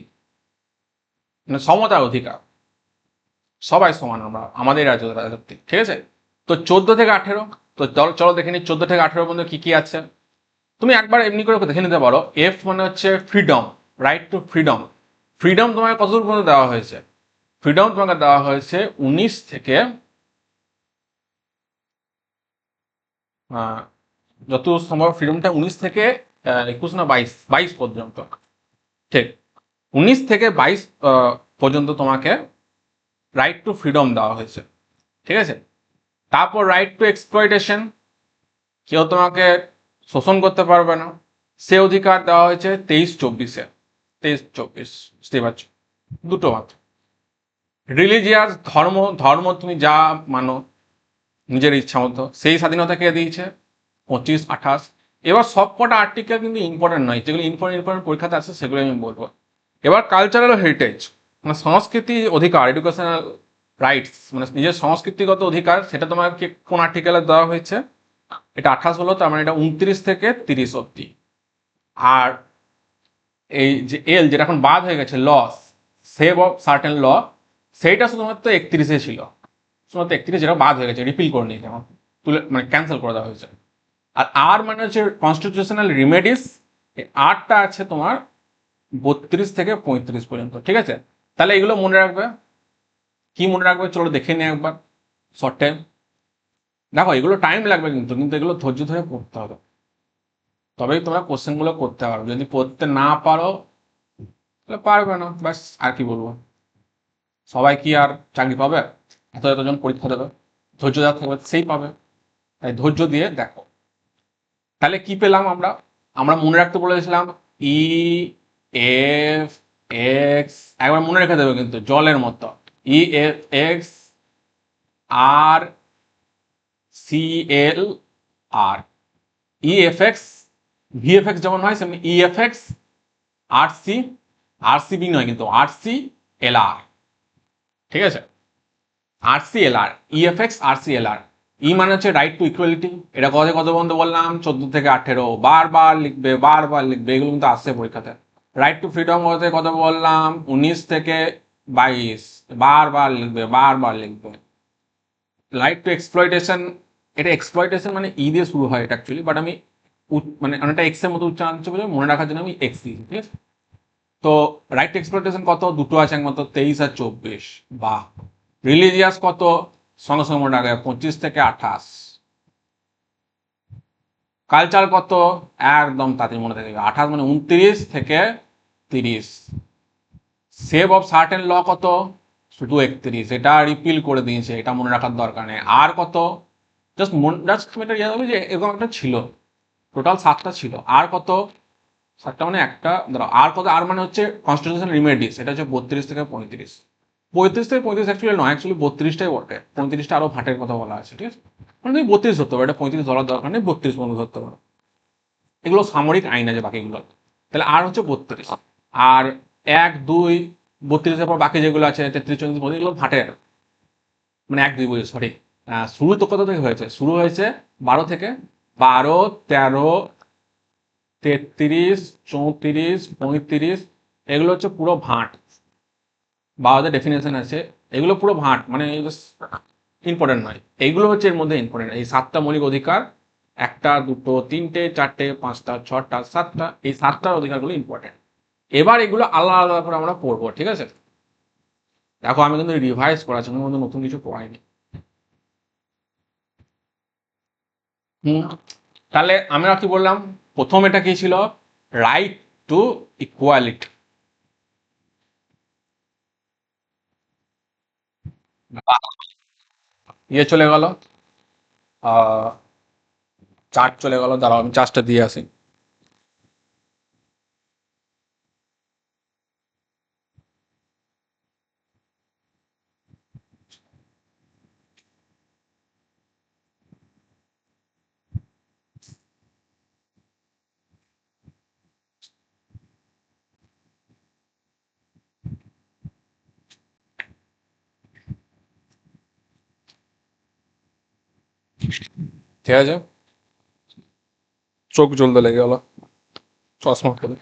মানে সমতার অধিকার, সবাই সমান আমরা আমাদের রাজত্বে। ঠিক আছে, তো 14 থেকে 18, তো চলো দেখে নিই 14 থেকে 18 পর্যন্ত কি কি আছে। তুমি একবার এমনি করে দেখে নিতে পারো। এফ মানে হচ্ছে freedom, right two freedom. Freedom তোমাকে কতদূর পর্যন্ত দেওয়া হয়েছে, ফ্রিডম তোমাকে দেওয়া হয়েছে 19 থেকে যত সম্ভব ফ্রিডমটা 19 থেকে 21 না 22 পর্যন্ত। ঠিক, 19 থেকে 22 পর্যন্ত তোমাকে রাইট টু ফ্রিডম দেওয়া হয়েছে। ঠিক আছে, তারপর রাইট টু এক্সপ্লয়টেশন, কেউ তোমাকে শোষণ করতে পারবে না, সে অধিকার দেওয়া হয়েছে 23-24-এ। 23-24 বুঝতে পারছো, দুটো মাত্র। রিলিজিয়াস, ধর্ম তুমি যা মানো নিজের ইচ্ছা মতো, সেই স্বাধীনতা কে দিয়েছে 25-28। এবার সব কটা আর্টিকেল কিন্তু ইম্পর্টেন্ট নয়, যেগুলো ইম্পর্টেন্ট পরীক্ষাতে আছে সেগুলো আমি বলবো। এবার কালচারাল হেরিটেজ, মানে সংস্কৃতি অধিকার, এডুকেশনাল রাইটস, মানে নিজের সংস্কৃতিগত অধিকার, সেটা তোমাকে কোন আর্টিকেলে দেওয়া হয়েছে, এটা 28 হলো, তার মানে এটা 29 থেকে 30 অব্দি। আর এই যে এল, যেটা এখন বাদ হয়ে গেছে, লস, সেভ অফ সার্টেন ল, সেইটা শুধুমাত্র 31-এ ছিল, শুধুমাত্র 31, যেটা বাদ হয়ে গেছে, রিপিল করে নিয়েছে, আমার তুলে মানে ক্যান্সেল করে দেওয়া হয়েছে। আর আর মানে হচ্ছে কনস্টিটিউশনাল রিমেডিস, এই আরটা আছে তোমার 32 থেকে 35 পর্যন্ত। ঠিক আছে, তাহলে এগুলো মনে রাখবে। কি মনে রাখবে চলো দেখে নিই একবার শর্ট টাইম। দেখো এগুলো টাইম লাগবে কিন্তু কিন্তু এগুলো ধৈর্য ধরে পড়তে হবে, তবেই তোমরা কোশ্চেনগুলো করতে পারো। যদি করতে না পারো তাহলে পারবে না, ব্যাস। আর কি বলবো, সবাই কি আর চাকরি পাবে, এতজন পরীক্ষা দেবে, ধৈর্য যার থাকবে সেই পাবে, তাই ধৈর্য দিয়ে দেখো। তাহলে কি পেলাম আমরা, আমরা মনে রাখতে বলেছিলাম ই এফ এক্স, একবার মনে রেখে দেবে কিন্তু জলের মতো, E F X R C L R, E F X V F X যেমন হয় সেমনি E F X R C, R C B নয় কিন্তু আর সি এল আর। ঠিক আছে, R C L R, E F X R C L R. E মানে হচ্ছে right to equality, এটা কত কত পর্যন্ত বললাম, 14 থেকে 18, বারবার লিখবে বারবার লিখবে, এগুলো কিন্তু আসছে পরীক্ষাতে। রাইট টু ফ্রিডম বলতে কত বললাম, 19 থেকে 22, বারবার লিখবে বারবার লিখবে। রাইট টু এক্সপ্লয়টেশন, এটা এক্সপ্লয়টেশন মানে ই দিয়ে শুরু হয় এটা অ্যাকচুয়ালি, বাট আমি মানে অনেকটা এক্স এর মতো উচ্চারণ হচ্ছে বলে মনে রাখার জন্য আমি এক্স দিয়েছি। ঠিক আছে, তো রাইট টু এক্সপ্লয়টেশন কত, দুটো আছে একমাত্র, 23 আর 24। বাহ। রিলিজিয়াস কত, সঙ্গে সঙ্গে মনে রাখবে 25 থেকে 28। কালচার কত, একদম তাড়াতাড়ি মনে থাকবে 28 মানে 29 থেকে 30। সেভ অফ সার্টেন ল কত, শুধু 31, এটা রিপিল করে দিয়েছে, এটা মনে রাখার দরকার নেই। আর কত, জাস্ট এটা ইয়ে হবে যে এরকম একটা ছিল, টোটাল 7টা ছিল। আর কত, 7টা মানে একটা ধরো, আর কত, আর মানে হচ্ছে কনস্টিটিউশন রিমেডিস, এটা হচ্ছে 32 থেকে 35। 35 থেকে 35 অ্যাকচুয়ালি নয়, অ্যাকচুয়ালি 32টাই বটে, 35টা আরো ভাটের কথা বলা আছে। ঠিক আছে, মানে তুমি 32 ধরতে পারো, এটা 35 ধরার দরকার নেই, 32 পর্যন্ত ধরতে পারো। এগুলো সামরিক আইন আছে বাকিগুলো। তাহলে আর হচ্ছে 32। আর 1, 2, 32-এর পর বাকি যেগুলো আছে 33, 34, এগুলো ভাটের, মানে 1, 2 বই সরি। শুরু তো কত থেকে হয়েছে? শুরু হয়েছে 12 থেকে। 12, 13, 33, 34, 35, এগুলো হচ্ছে পুরো ভাট। 12তে ডেফিনেশন আছে, এগুলো পুরো ভাট, মানে ইম্পর্টেন্ট নয়। এইগুলো হচ্ছে এর মধ্যে ইম্পর্টেন্ট। এই 7টা মৌলিক অধিকার, 1টা, 2টো, 3টে, 4টে, 5টা, 6টা, 7টা, এই 7টার অধিকারগুলো ইম্পর্টেন্ট। এবার এগুলো আলাদা আলাদা করে আমরা পড়বো, ঠিক আছে? দেখো আমি কিন্তু রিভাইজ করার জন্য কিন্তু নতুন কিছু পড়াইনি। হুম। তাহলে আমরা কি বললাম? প্রথম এটা কি ছিল? Right to equality. ইয়ে চলে গেল, চার্ট চলে গেল, দাঁড়াও আমি চার্জটা দিয়ে আসি। ঠিক আছে, চোখ জ্বলতে লেগে গেল চশমা পরে।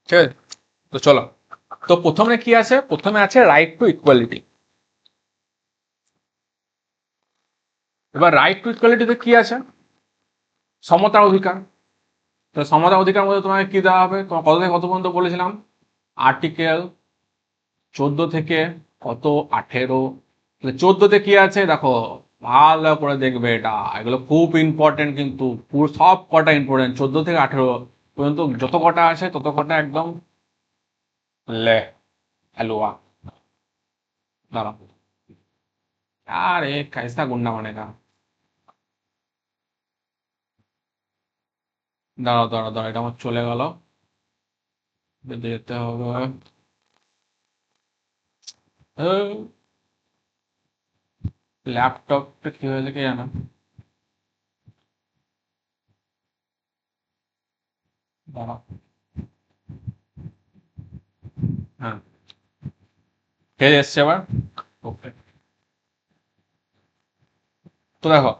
ঠিক আছে, তো চলো। তো প্রথমে কি আছে? প্রথমে আছে রাইট টু ইকুয়ালিটি। এবার রাইট টু ইকুয়ালিটিতে কি আছে? সমতার অধিকার। তো সমতার অধিকার মধ্যে তোমাকে কি দেওয়া হবে? তোমার কত থেকে কত পর্যন্ত বলেছিলাম? আর্টিকেল 14 থেকে কত, 18। 14তে কি আছে দেখো, ভালো করে দেখবে, এটা এগুলো খুব ইম্পর্টেন্ট, কিন্তু পুরো সব কটা ইম্পর্টেন্ট। 14 থেকে 18 পর্যন্ত যত কটা আছে তত কটা একদম লে हलवा। দাঁড়াও, আরে কাইসা গুন্ডা মানে না। দাঁড়াও দাঁড়াও দাঁড়াও, এটা আমার চলে গেল, যেতে হবে। ল্যাপটপটা কি হয়েছে কে জানে। দাঁড়াও, হ্যাঁ, ঠিক এসছে আবার। ওকে, তো দেখো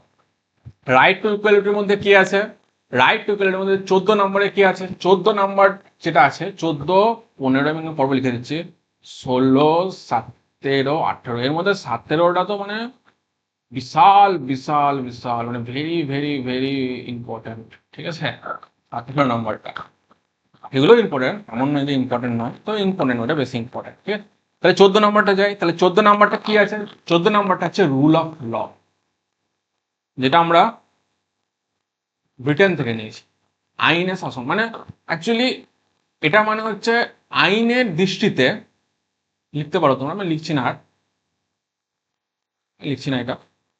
রাইট টু ইকুয়ালিটির মধ্যে কি আছে? রাইট টু ইকুয়ালিটির মধ্যে 14 নম্বরে কি আছে? 14 নম্বর যেটা আছে, 14, 15, আমি পর্ব লিখে দিচ্ছি, 16, 17, 18। এর মধ্যে 17টা তো মানে বিশাল বিশাল বিশাল, মানে ভেরি ভেরি ভেরি ইম্পর্টেন্ট। ঠিক আছে, 17 নম্বরটা, এগুলো ইম্পর্টেন্ট, এমন নয় যে ইম্পর্টেন্ট নয়, তো ইম্পর্টেন্ট, ওটা বেশি ইম্পর্টেন্ট। ঠিক আছে, তাহলে 14 নম্বরটা যাই। তাহলে 14 নম্বরটা কি আছে? 14 নম্বরটা হচ্ছে রুল অফ ল, যেটা আমরা ব্রিটেন থেকে নিয়েছি। আইনের শাসন মানে, অ্যাকচুয়ালি এটা মানে হচ্ছে আইনের দৃষ্টিতে, লিখতে পারো তোমরা, আমি লিখছি না, আর লিখছি না এটা।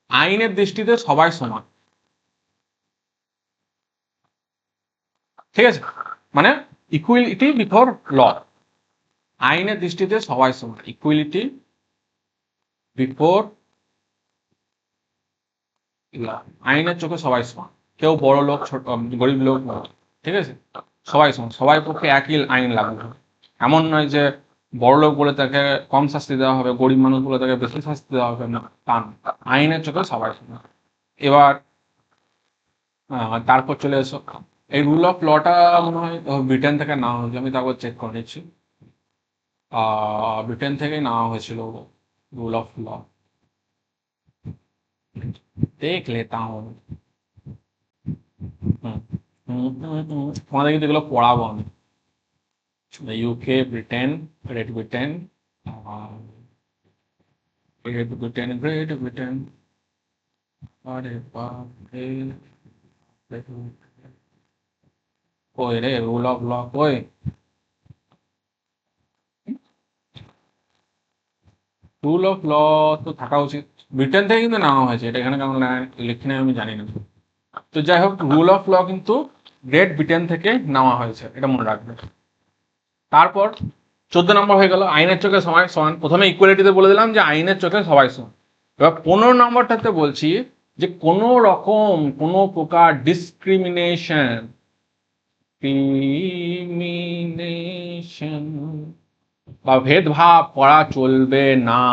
আইনের দৃষ্টিতে সবাই সমান। ঠিক আছে, মানে ইকুয়ালিটি বিফোর ল। আইনের দৃষ্টিতে সবাই সমান, ইকুয়ালিটি বিফোর ল। আইনের চোখে সবাই সমান, কেউ বড় লোক ছোট গরিব লোক নয়। ঠিক আছে, সবাই সমান, সবাই পক্ষে একই আইন লাগু হবে। এমন নয় যে বড় লোক বলে তাকে কম শাস্তি দেওয়া হবে, গরিব মানুষ বলে তাকে বেশি শাস্তি দেওয়া হবে, না, তা না। আইনের চোখে সবাই সমান। এবার তারপর চলে এসো, এই রুল অফ লটা মনে হয় ব্রিটেন থেকে নেওয়া হয়েছে, আমি তারপর চেক করে নিচ্ছি। ব্রিটেন থেকেই নেওয়া হয়েছিল রুল অফ ল, দেখ লেতা হুম। হুম, তোমাদের কিন্তু এগুলো পড়াবো আমি। UK, Britain, great Britain, great Britain, great Britain, আরে বাপ রে, কই রে রুল অফ ল কই? রুল অফ ল তো থাকা উচিত, ব্রিটেন থেকে কিন্তু নেওয়া হয়েছে, এটা এখানে কেমন লিখি নাই আমি জানি না। তো যাই হোক, রুল অফ ল কিন্তু গ্রেট ব্রিটেন থেকে নেওয়া হয়েছে, এটা মনে রাখবে। তারপর 14 নম্বর হয়ে গেল আইনের চোখে সবাই সমান। প্রথমে ইকুয়ালিটিতে বলে দিলাম যে আইনের চোখে সবাই সমান। এবার 15 নম্বরটাতে বলছি যে কোনো রকম কোনো প্রকার ডিসক্রিমিনেশন বা ভেদভাব করা চলবে না।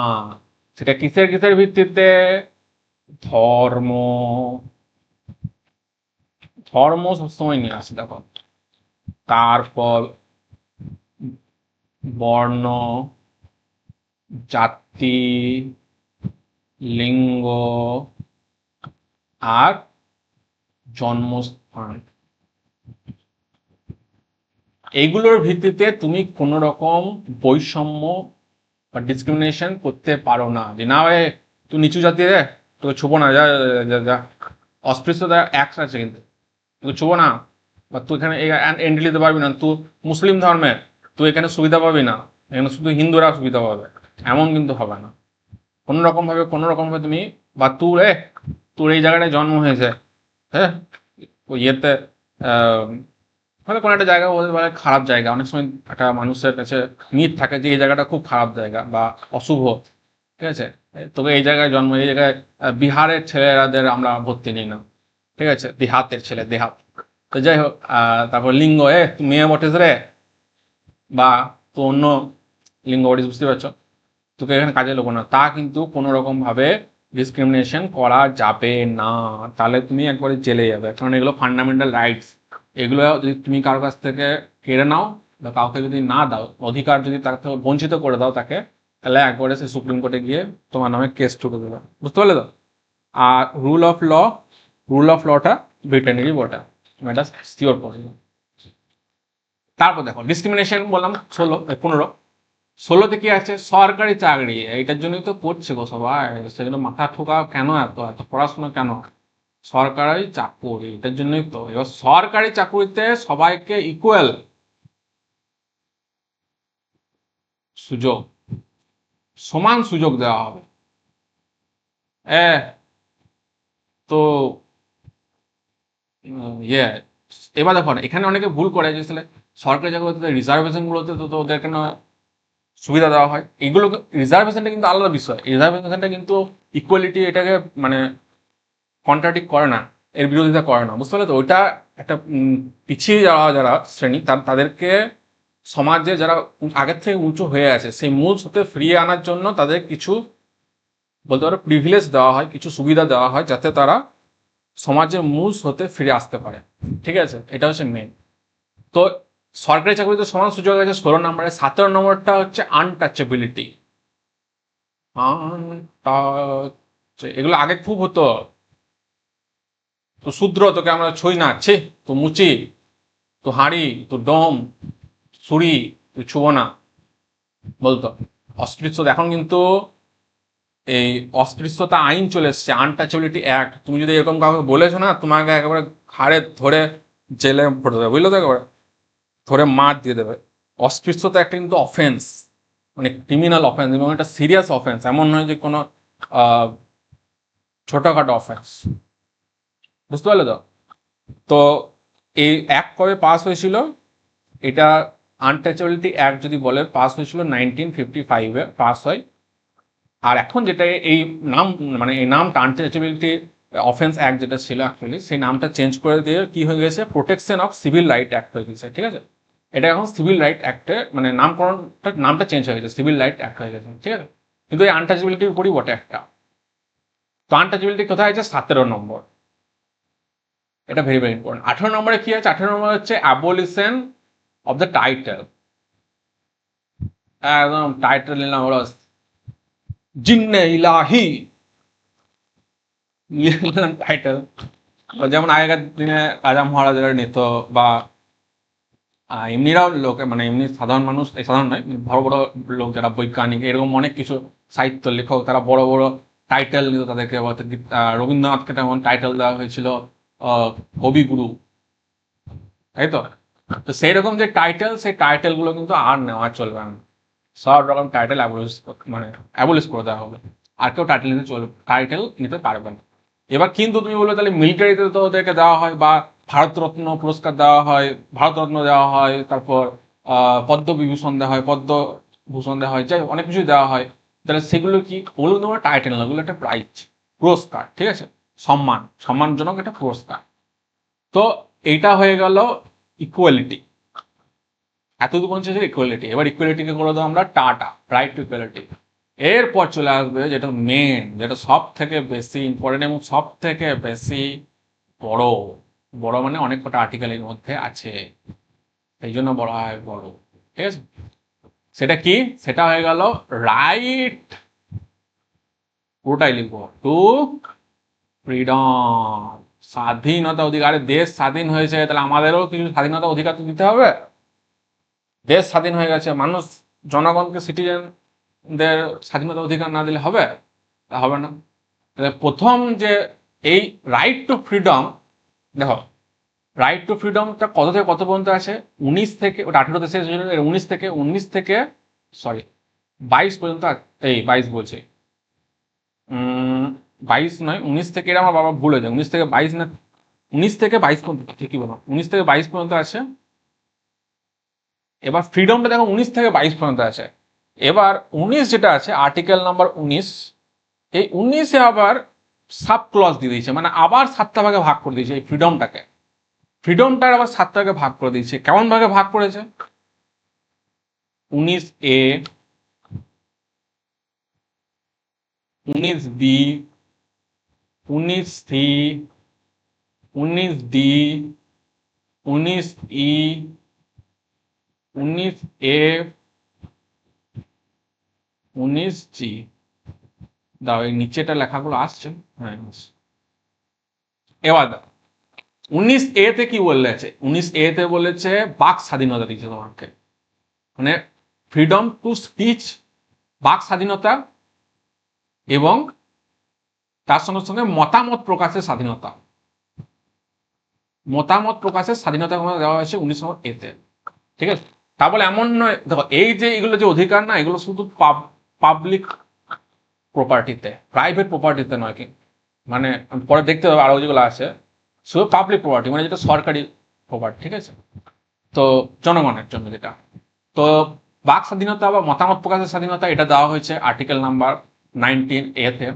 সেটা কিসের কিসের ভিত্তিতে? ধর্ম। ধর্ম সবসময় নিয়ে আসে দেখো। তারপর বর্ণ, জাতি, লিঙ্গ আর জন্মস্থান, এইগুলোর ভিত্তিতে তুমি কোন রকম বৈষম্য বা ডিসক্রিমিনেশন করতে পারো না। যে না ভাই তুই নিচু জাতি রে, তোকে ছুবো না, যা যা যা। অস্পৃশ্যতা অ্যাক্ট আছে কিন্তু, তোকে ছুবো না, বা তুই এখানে এন্ট্রি নিতে পারবি না, তুই মুসলিম ধর্মের, তুই এখানে সুবিধা পাবি না, এখানে শুধু হিন্দুরা সুবিধা পাবে, এমন কিন্তু হবে না। কোনো রকম ভাবে তুমি, বা তোর এই জায়গাটায় জন্ম হয়েছে, হ্যাঁ, ওই ইয়েতে হয়তো কোনো একটা জায়গা বলতে পারে খারাপ জায়গা, অনেক সময় একটা মানুষের কাছে মিথ থাকে যে এই জায়গাটা খুব খারাপ জায়গা বা অশুভ, ঠিক আছে, তোকে এই জায়গায় জন্ম, এই জায়গায় বিহারের ছেলেরাদের আমরা ভর্তি নিই না, ঠিক আছে, দেহাতের ছেলে, দেহাত। তো যাই হোক, তারপর লিঙ্গ, তুই মেয়ে বটেস রে, বা তো অন্য লিঙ্গ বটিস, বুঝতে পারছো, তোকে এখানে কাজে লোক না, তা কিন্তু কোনো রকম ভাবে ডিসক্রিমিনেশন করা যাবে না। তাহলে তুমি একবারে জেলে যাবে, কারণ এগুলো ফান্ডামেন্টাল রাইটস। এগুলো যদি তুমি কারোর কাছ থেকে কেড়ে নাও বা কাউকে যদি না দাও অধিকার, যদি তার থেকে বঞ্চিত করে দাও তাকে, তাহলে একবারে সে সুপ্রিম কোর্টে গিয়ে তোমার নামে কেস ঠুকে দেবে, বুঝতে পারলে তো? আর রুল অফ লটা ব্রিটেনেরই বটা, এটা শিওর করে। তারপর দেখো ডিসক্রিমিনেশন বললাম 15 তে কি আছে? সরকারি চাকরি। এইটার জন্যই তো পড়ছে গো সবাই, সেজন্য মাথা ঠোকা কেন, এত এত পড়াশোনা কেন? সরকারি চাকরি, এটার জন্যই তো। এবার সরকারি চাকরিতে সবাইকে ইকুয়াল সুযোগ, সমান সুযোগ দেওয়া হবে। তো ইয়ে, এবার দেখো এখানে অনেকে ভুল করে যে সরকারি চাকরিতে রিজার্ভেশন গুলোতে তো ওদের কেন সুবিধা দেওয়া হয়, এইগুলো রিজার্ভেশনটা কিন্তু আলাদা বিষয়। রিজার্ভেশনটা কিন্তু ইকুয়ালিটি এটাকে মানে কন্ট্রাডিক্ট করে না, এর বিরোধিতা করে না, বুঝতে পারলে তো? ওইটা একটা পিছিয়ে যাওয়া যারা শ্রেণী, তাদেরকে সমাজে যারা আগের থেকে উঁচু হয়ে আছে সেই মূল স্রোতে ফিরিয়ে আনার জন্য তাদের কিছু বলতে পারো প্রিভিলেজ দেওয়া হয়, কিছু সুবিধা দেওয়া হয়, যাতে তারা সমাজের মূল স্রোতে ফিরে আসতে পারে, ঠিক আছে? এটা হচ্ছে মেন। তো সরকারি চাকরিতে সমান সুযোগ আছে 16 নম্বরে। 17 নম্বরটা হচ্ছে আনটাচেবিলিটি। এগুলো আগে খুব হতো, তো শূদ্র, তোকে আমরা ছুঁই না, ছি, তো মুচি, তো হাঁড়ি, তো ডোম, ছুরি, তুই ছুবো না বলতো। অস্পৃশ্যতা, এখন কিন্তু এই অস্পৃশ্যতা আইন চলে এসছে, আনটাচেবিলিটি অ্যাক্ট। তুমি যদি এরকম কাউকে বলেছো না, তোমাকে একেবারে ঘাড়ে ধরে জেলে ভরে দেবে, বুঝলো তো, একেবারে ধরে মার দিয়ে দেবে। অস্পৃশ্যতা একটা কিন্তু অফেন্স, মানে ক্রিমিনাল অফেন্স, এবং একটা সিরিয়াস অফেন্স, এমন নয় যে কোনো ছোটখাটো অফেন্স, বুঝতে পারলে তো? তো এই অ্যাক্ট কবে পাস হয়েছিল? এটা আনটাচেবিলিটি অ্যাক্ট যদি বলে পাস হয়েছিল 1955-এ পাস হয়। আর এখন যেটা এই নাম, মানে এই নামটা আনটাচেবিলিটি অফেন্স অ্যাক্ট যেটা ছিল অ্যাকচুয়ালি, সেই নামটা চেঞ্জ করে দিয়ে কি হয়ে গেছে, protection of civil right act হয়ে গেছে, ঠিক আছে? এটা এখন সিভিল রাইট অ্যাক্টে, মানে নামকরণটা, নামটা চেঞ্জ হয়ে গেছে, সিভিল রাইট অ্যাক্ট হয়ে গেছে, ঠিক আছে? কিন্তু এই আনটাচেবিলিটির উপরই বটে একটা। তো আনটাচেবিলিটি কোথায় আছে? 17 নম্বর। এটা ভেরি ভেরি ইম্পর্টেন্ট। 18 নম্বরে কি আছে? 18 নম্বর হচ্ছে অ্যাবলিশন অফ দ্য টাইটেল। একদম টাইটেল নিলাম ওরা জিন্নে ইলাহি, নিলাম টাইটেল। যেমন আগেকার দিনে রাজা মহারাজারা নিত, বা এমনিরাও লোক, মানে এমনি সাধারণ মানুষ, এই সাধারণ নয়, বড় বড় লোক যারা বৈজ্ঞানিক, এরকম অনেক কিছু সাহিত্য লেখক, তারা বড় বড় টাইটেল নিত তাদেরকে। রবীন্দ্রনাথকে তেমন টাইটেল দেওয়া হয়েছিল কবিগুরু, তাই তো? তো সেই রকম যে টাইটেল, সেই টাইটেল গুলো কিন্তু আর নেওয়া চলবে না। সব রকম টাইটেল মানে অ্যাবলিশ করে দেওয়া হবে। আর কেউ টাইটেল নিতে পারবে না। এবার কিন্তু তুমি বলবে তাহলে মিলিটারিতে তো ওদেরকে দেওয়া হয়, বা ভারতরত্ন পুরস্কার দেওয়া হয়, ভারতরত্ন দেওয়া হয়, তারপর পদ্মবিভূষণ দেওয়া হয়, পদ্মভূষণ দেওয়া হয়, যাই অনেক কিছু দেওয়া হয়। তাহলে সেগুলো কি, ওগুলো তোমার টাইটেল না, ওগুলো একটা প্রাইজ, পুরস্কার, ঠিক আছে, সম্মানজনক একটা পুরস্কার। তো এইটা হয়ে গেল ইকুয়ালিটি, এতটুকু পৌঁছেছে ইকুয়ালিটি। এবার ইকুয়ালিটিকে করে দেবো আমরা টাটা, রাইট টু ইকুয়ালিটি। এরপর চলে আসবে যেটা মেন, যেটা সব থেকে বেশি ইম্পর্টেন্ট এবং সব থেকে বেশি বড়। বড় মানে অনেক কটা আর্টিকেল এর মধ্যে আছে, এই জন্য বলা হয় বড়, ঠিক আছে। সেটা কি, সেটা হয়ে গেল রাইট, পুরোটাই লিখবো, টু ফ্রিডম, স্বাধীনতা অধিকার। দেশ স্বাধীন হয়েছে, তাহলে আমাদেরও কিছু স্বাধীনতা অধিকার তো দিতে হবে। দেশ স্বাধীন হয়ে গেছে, মানুষ, জনগণকে, সিটিজেনদের স্বাধীনতা অধিকার না দিলে হবে? তা হবে না। তাহলে প্রথম যে এই রাইট টু ফ্রিডম, দেখো রাইট টু ফ্রিডমটা কত থেকে কত পর্যন্ত আছে, 19 থেকে, ওটা 18তে শেষ হয়েছিল, 19 থেকে সরি 22 পর্যন্ত এই 22 বলছে, 22 নয় 19 থেকে, এটা আমার বাবা ভুল হয়ে যায়, 19 থেকে 22 না, 19 থেকে 22 পর্যন্ত, ঠিকই বলো, 19 থেকে 22 পর্যন্ত আছে। এবার ফ্রিডমটা দেখো 19 থেকে 22 পর্যন্ত আছে। এবার 19 যেটা আছে, আর্টিকেল নাম্বার 19, এই 19-এ আবার সাব ক্লজ দিয়ে দিয়েছে, মানে আবার 7টা ভাগে ভাগ করে দিয়েছে এই ফ্রিডমটাকে। ফ্রিডমটার আবার 7টা ভাগে ভাগ করে দিয়েছে। কেমন ভাগে ভাগ করেছে, 19A, 19B, 19C, 19D, 19E, 19F, 19G। দাও এই নিচেটা লেখাগুলো আসছে, হ্যাঁ। এবার দাও 19A তে কি বলেছে, 19A তে বলেছে বাক স্বাধীনতা দিচ্ছে তোমাকে, মানে ফ্রিডম টু স্পিচ, বাক স্বাধীনতা, এবং তার সঙ্গে সঙ্গে মতামত প্রকাশের স্বাধীনতা, মতামত প্রকাশের স্বাধীনতা দেওয়া হয়েছে 19A তে, ঠিক আছে। তা বলে এমন নয়, দেখো এই যে এগুলো যে অধিকার না, এগুলো শুধু পাবলিক প্রপার্টিতে, প্রাইভেট প্রপার্টিতে নয়, কি মানে পরে দেখতে হবে আরো যেগুলো আছে, শুধু পাবলিক প্রপার্টি মানে যেটা সরকারি প্রপার্টি, ঠিক আছে, তো জনগণের জন্য যেটা। তো বাক স্বাধীনতা বা মতামত প্রকাশের স্বাধীনতা, এটা দেওয়া হয়েছে আর্টিকেল নাম্বার 19A তে।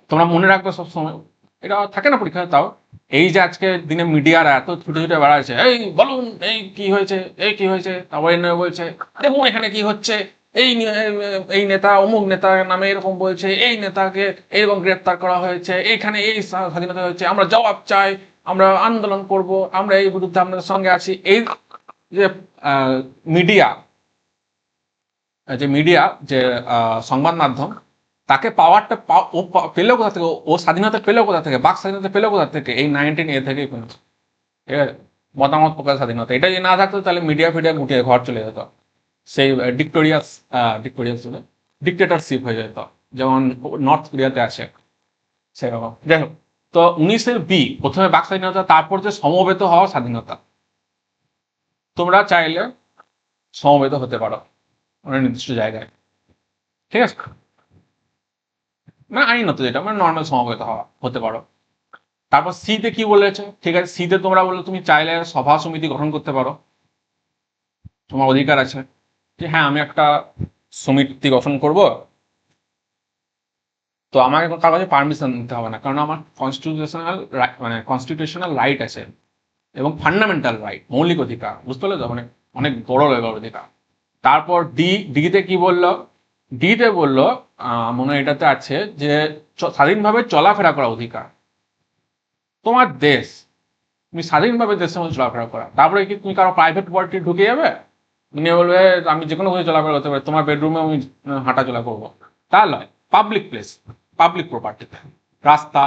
তোমরা মনে রাখবে সবসময়, এটা থাকে না পরীক্ষায়, তাও এই যে আজকে দিনে মিডিয়ারা এত ছুটে ছুটে বেড়াচ্ছে, এই বলুন এই কি হয়েছে, এই কি হয়েছে, তারপরে বলছে দেখুন এখানে কি হচ্ছে, এই এই নেতা অমুক নেতার নামে এরকম বলছে, এই নেতাকে এরকম গ্রেপ্তার করা হয়েছে, এইখানে এই স্বাধীনতা হয়েছে, আমরা জবাব চাই, আমরা আন্দোলন করব, আমরা এই বিরুদ্ধে আপনাদের সঙ্গে আছি। এই যে মিডিয়া, যে সংবাদ মাধ্যম, তাকে পাওয়ারটা ও পেলেও কোথা থেকে, ও স্বাধীনতা পেলেও কোথা থেকে, বাক স্বাধীনতা পেলেও কোথা থেকে, এই 19A থেকেই পেয়েছে, ঠিক আছে। মতামত প্রকাশ স্বাধীনতা, এটা যদি না থাকতো তাহলে মিডিয়া ফিডিয়া গুটিয়ে ঘর চলে যেত, সেই ডিক্টেটরশিপ হয়ে যেত, যেমন নর্থ কোরিয়াতে আছে সেরকম। যাই হোক, তো 19B প্রথমে বাক স্বাধীনতা, তারপর যে সমবেত হওয়া স্বাধীনতা, তোমরা চাইলে সমবেত হতে পারো অনেক নির্দিষ্ট জায়গায়, ঠিক আছে, মানে আইনত যেটা মানে নর্মাল সমবেত হওয়া হতে পারো। তারপর সিতে কি বলেছে, ঠিক আছে, সিতে তোমরা বললে তুমি চাইলে সভা সমিতি গঠন করতে পারো, তোমার অধিকার আছে যে হ্যাঁ আমি একটা সমিতি গঠন করব, তো আমাকে কারো কাছে পারমিশন নিতে হবে না, কারণ আমার কনস্টিটিউশনাল রাইট আছে, এবং ফান্ডামেন্টাল রাইট, মৌলিক অধিকার, বুঝতে পারলে তো, মানে অনেক বড় লেভেলের অধিকার। তারপর ডিতে কি বললো, ডিতে বললো মনে হয় এটাতে আছে যে স্বাধীনভাবে চলাফেরা করা অধিকার, তোমার দেশ, তুমি স্বাধীনভাবে দেশের মধ্যে চলাফেরা করা। তারপরে কি তুমি কারো প্রাইভেট প্রপার্টি ঢুকে যাবে, তুমি বলবে আমি যে কোনো ভাবে চলাফেরা করতে পারি, তোমার বেডরুমে আমি হাঁটা চলা করবো, তা নয়, পাবলিক প্লেস, পাবলিক প্রপার্টিতে, রাস্তা,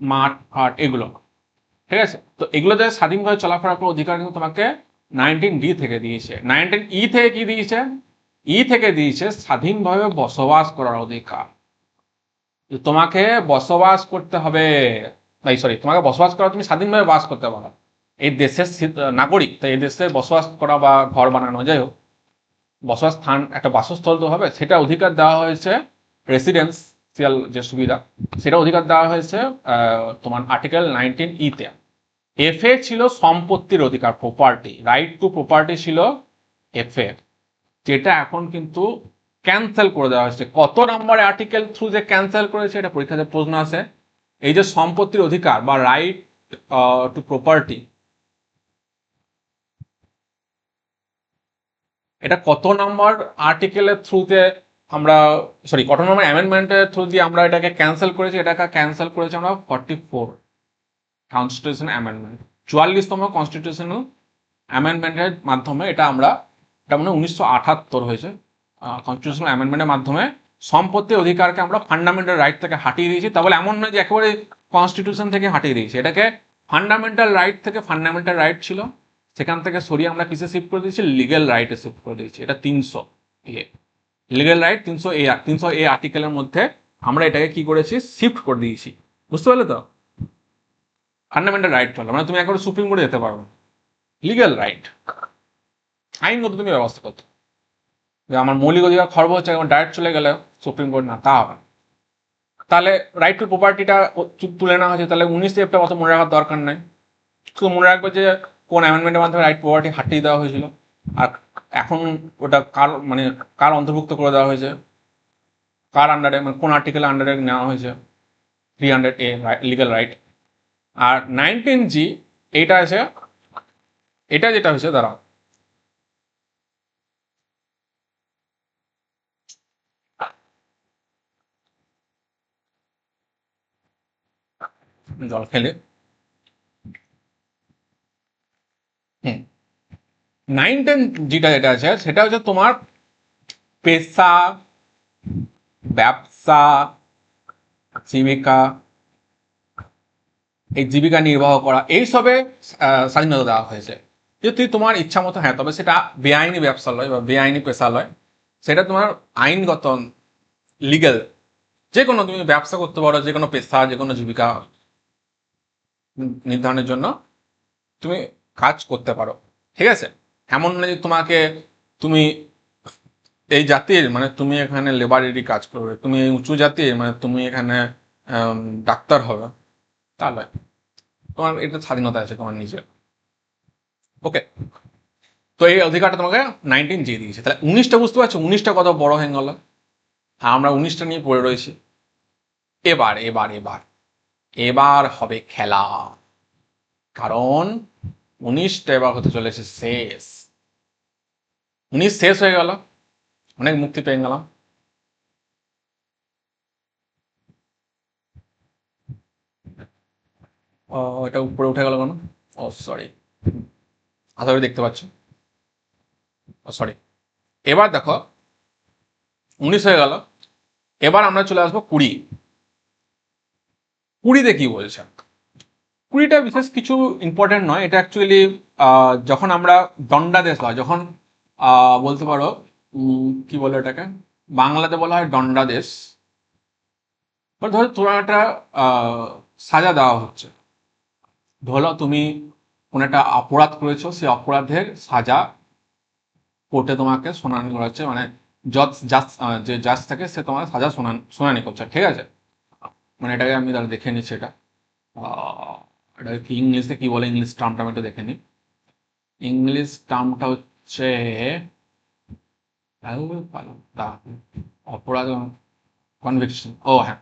মাঠ ঘাট, এগুলো, ঠিক আছে। তো এগুলোতে স্বাধীনভাবে চলাফেরা করার অধিকার কিন্তু তোমাকে 19D থেকে দিয়েছে। 19E থেকে কি দিয়েছে, ই থেকে দিয়েছে স্বাধীনভাবে বসবাস করার অধিকার, তোমাকে বসবাস করতে হবে, তোমাকে বসবাস করা, তুমি স্বাধীনভাবে বাস করতে পারো, এই দেশের নাগরিক, তাই এই দেশে বসবাস করা বা ঘর বানানো, যাই হোক, বসবাস স্থান, একটা বাসস্থল তো হবে, সেটা অধিকার দেওয়া হয়েছে, রেসিডেন্সিয়াল যে সুবিধা, সেটা অধিকার দেওয়া হয়েছে তোমার আর্টিকেল 19E তে। এফ এ ছিল সম্পত্তির অধিকার, প্রপার্টি, রাইট টু প্রপার্টি ছিল এফএ, যেটা এখন কিন্তু ক্যান্সেল করে দেওয়া হয়েছে। কত নাম্বার আর্টিকেল থ্রু যে ক্যান্সেল করেছে এটা পরীক্ষাতে প্রশ্ন আছে। এই যে সম্পত্তির অধিকার বা রাইট টু প্রপার্টি, এটা কত নাম্বার আর্টিকেলের থ্রুতে আমরা, সরি, কত নাম্বার অ্যামেন্ডমেন্টের থ্রু দিয়ে আমরা এটাকে ক্যান্সেল করেছি? এটাকে ক্যান্সেল করেছি আমরা 44 কনস্টিটিউশন অ্যামেন্ডমেন্ট, 44তম কনস্টিটিউশনাল অ্যামেন্ডমেন্টের মাধ্যমে এটা আমরা, এটা মানে 1978 হয়েছে, কনস্টিটিউশনাল অ্যামেন্ডমেন্টের মাধ্যমে সম্পত্তির অধিকারকে আমরা ফান্ডামেন্টাল রাইট থেকে হাটিয়ে দিয়েছি। তাহলে এমন নয় যে একেবারে কনস্টিটিউশন থেকে হাটিয়ে দিয়েছি, এটাকে ফান্ডামেন্টাল রাইট থেকে, ফান্ডামেন্টাল রাইট ছিল সেখান থেকে সরিয়ে আমরা কিসে শিফট করে দিয়েছি? লিগেল রাইটে শিফট করে দিয়েছি। এটা 300 এ, লিগেল রাইট 300 এ আর্টিকেলের মধ্যে আমরা এটাকে কি করেছি? শিফট করে দিয়েছি। বুঝতে পারলে তো? ফান্ডামেন্টাল রাইট হলো মানে তুমি একবারে সুপ্রিম কোর্টে যেতে পারো, লিগেল রাইট, আইনগত তুমি ব্যবস্থা করতে, যে আমার মৌলিক অধিকার খর্ব হচ্ছে এখন ডাইরেক্ট চলে গেলে সুপ্রিম কোর্ট, না তা হবে। তাহলে রাইট টু প্রপার্টিটা তুলে নেওয়া হয়েছে, তাহলে 19 অত মনে রাখার দরকার নাই, শুধু মনে রাখবে যে কোন অ্যামেন্ডমেন্টের মাধ্যমে রাইট প্রপার্টি হাটিয়ে দেওয়া হয়েছিল, আর এখন ওটা কার, মানে কার অন্তর্ভুক্ত করে দেওয়া হয়েছে, কার আন্ডারে, মানে কোন আর্টিকেল আন্ডারে নেওয়া হয়েছে, 300A লিগাল রাইট। আর 19G এইটা আছে, এটা যেটা হয়েছে, দাঁড়াও, জল খেলে। 19Gটা যেটা আছে সেটা হচ্ছে তোমার পেশা, ব্যবসা, জীবিকা, এই জীবিকা নির্বাহ করা, এইসবে স্বাধীনতা দেওয়া হয়েছে। যদি তোমার ইচ্ছা মতো, হ্যাঁ, তবে সেটা বেআইনি ব্যবসা লয় বা বেআইনি পেশা লয়, সেটা তোমার আইনগত, লিগেল, যে কোনো তুমি ব্যবসা করতে পারো, যে কোনো পেশা, যে কোনো জীবিকা নির্ধারণের জন্য তুমি কাজ করতে পারো। ঠিক আছে? এমন না যে তোমাকে, তুমি এই জাতির মানে তুমি এখানে লেবারেরই কাজ করবে, তুমি উঁচু জাতির মানে তুমি এখানে ডাক্তার হবে, তাহলে তোমার এটা স্বাধীনতা আছে তোমার নিজের। ওকে, তো এই অধিকারটা তোমাকে 19G দিয়েছে। তাহলে 19টা, বুঝতে পারছো 19টা কত বড় হয়ে গেল, আর আমরা 19টা নিয়ে পড়ে রয়েছি। এবার এবার এবার এবার হবে খেলা, কারণ 19টা এবার হতে চলেছে শেষ। 19 শেষ হয়ে গেল, অনেক মুক্তি পেয়ে গেলাম। এটা উপরে উঠে গেল কেন? ও সরি, আশা করি দেখতে পাচ্ছ। সরি, এবার দেখো 19 হয়ে গেল, এবার আমরা চলে আসবো 20। 20তে কি বলছে? 20টা বিশেষ কিছু ইম্পর্টেন্ট নয়, এটা অ্যাকচুয়ালি যখন আমরা দণ্ডাদেশ হয়, যখন বলতে পারো কি বলে এটাকে, বাংলাতে বলা হয় দণ্ডাদেশ। ধরো তোমার একটা সাজা দেওয়া হচ্ছে, ধরো তুমি কোনো একটা অপরাধ করেছো, সেই অপরাধের সাজা কোর্টে তোমাকে শুনানি করা হচ্ছে, মানে জাজ, যে জাজ থাকে সে তোমার সাজা শুনানি করছে। ঠিক আছে? মানে এটাকে আমি তাহলে দেখে নিচ্ছি, এটা কি ইংলিশে কি বলে, ইংলিশ টার্মটা আমি একটু দেখে নিই। ইংলিশ টার্মটা হচ্ছে অপরাধ, কনভিকশন। ও হ্যাঁ,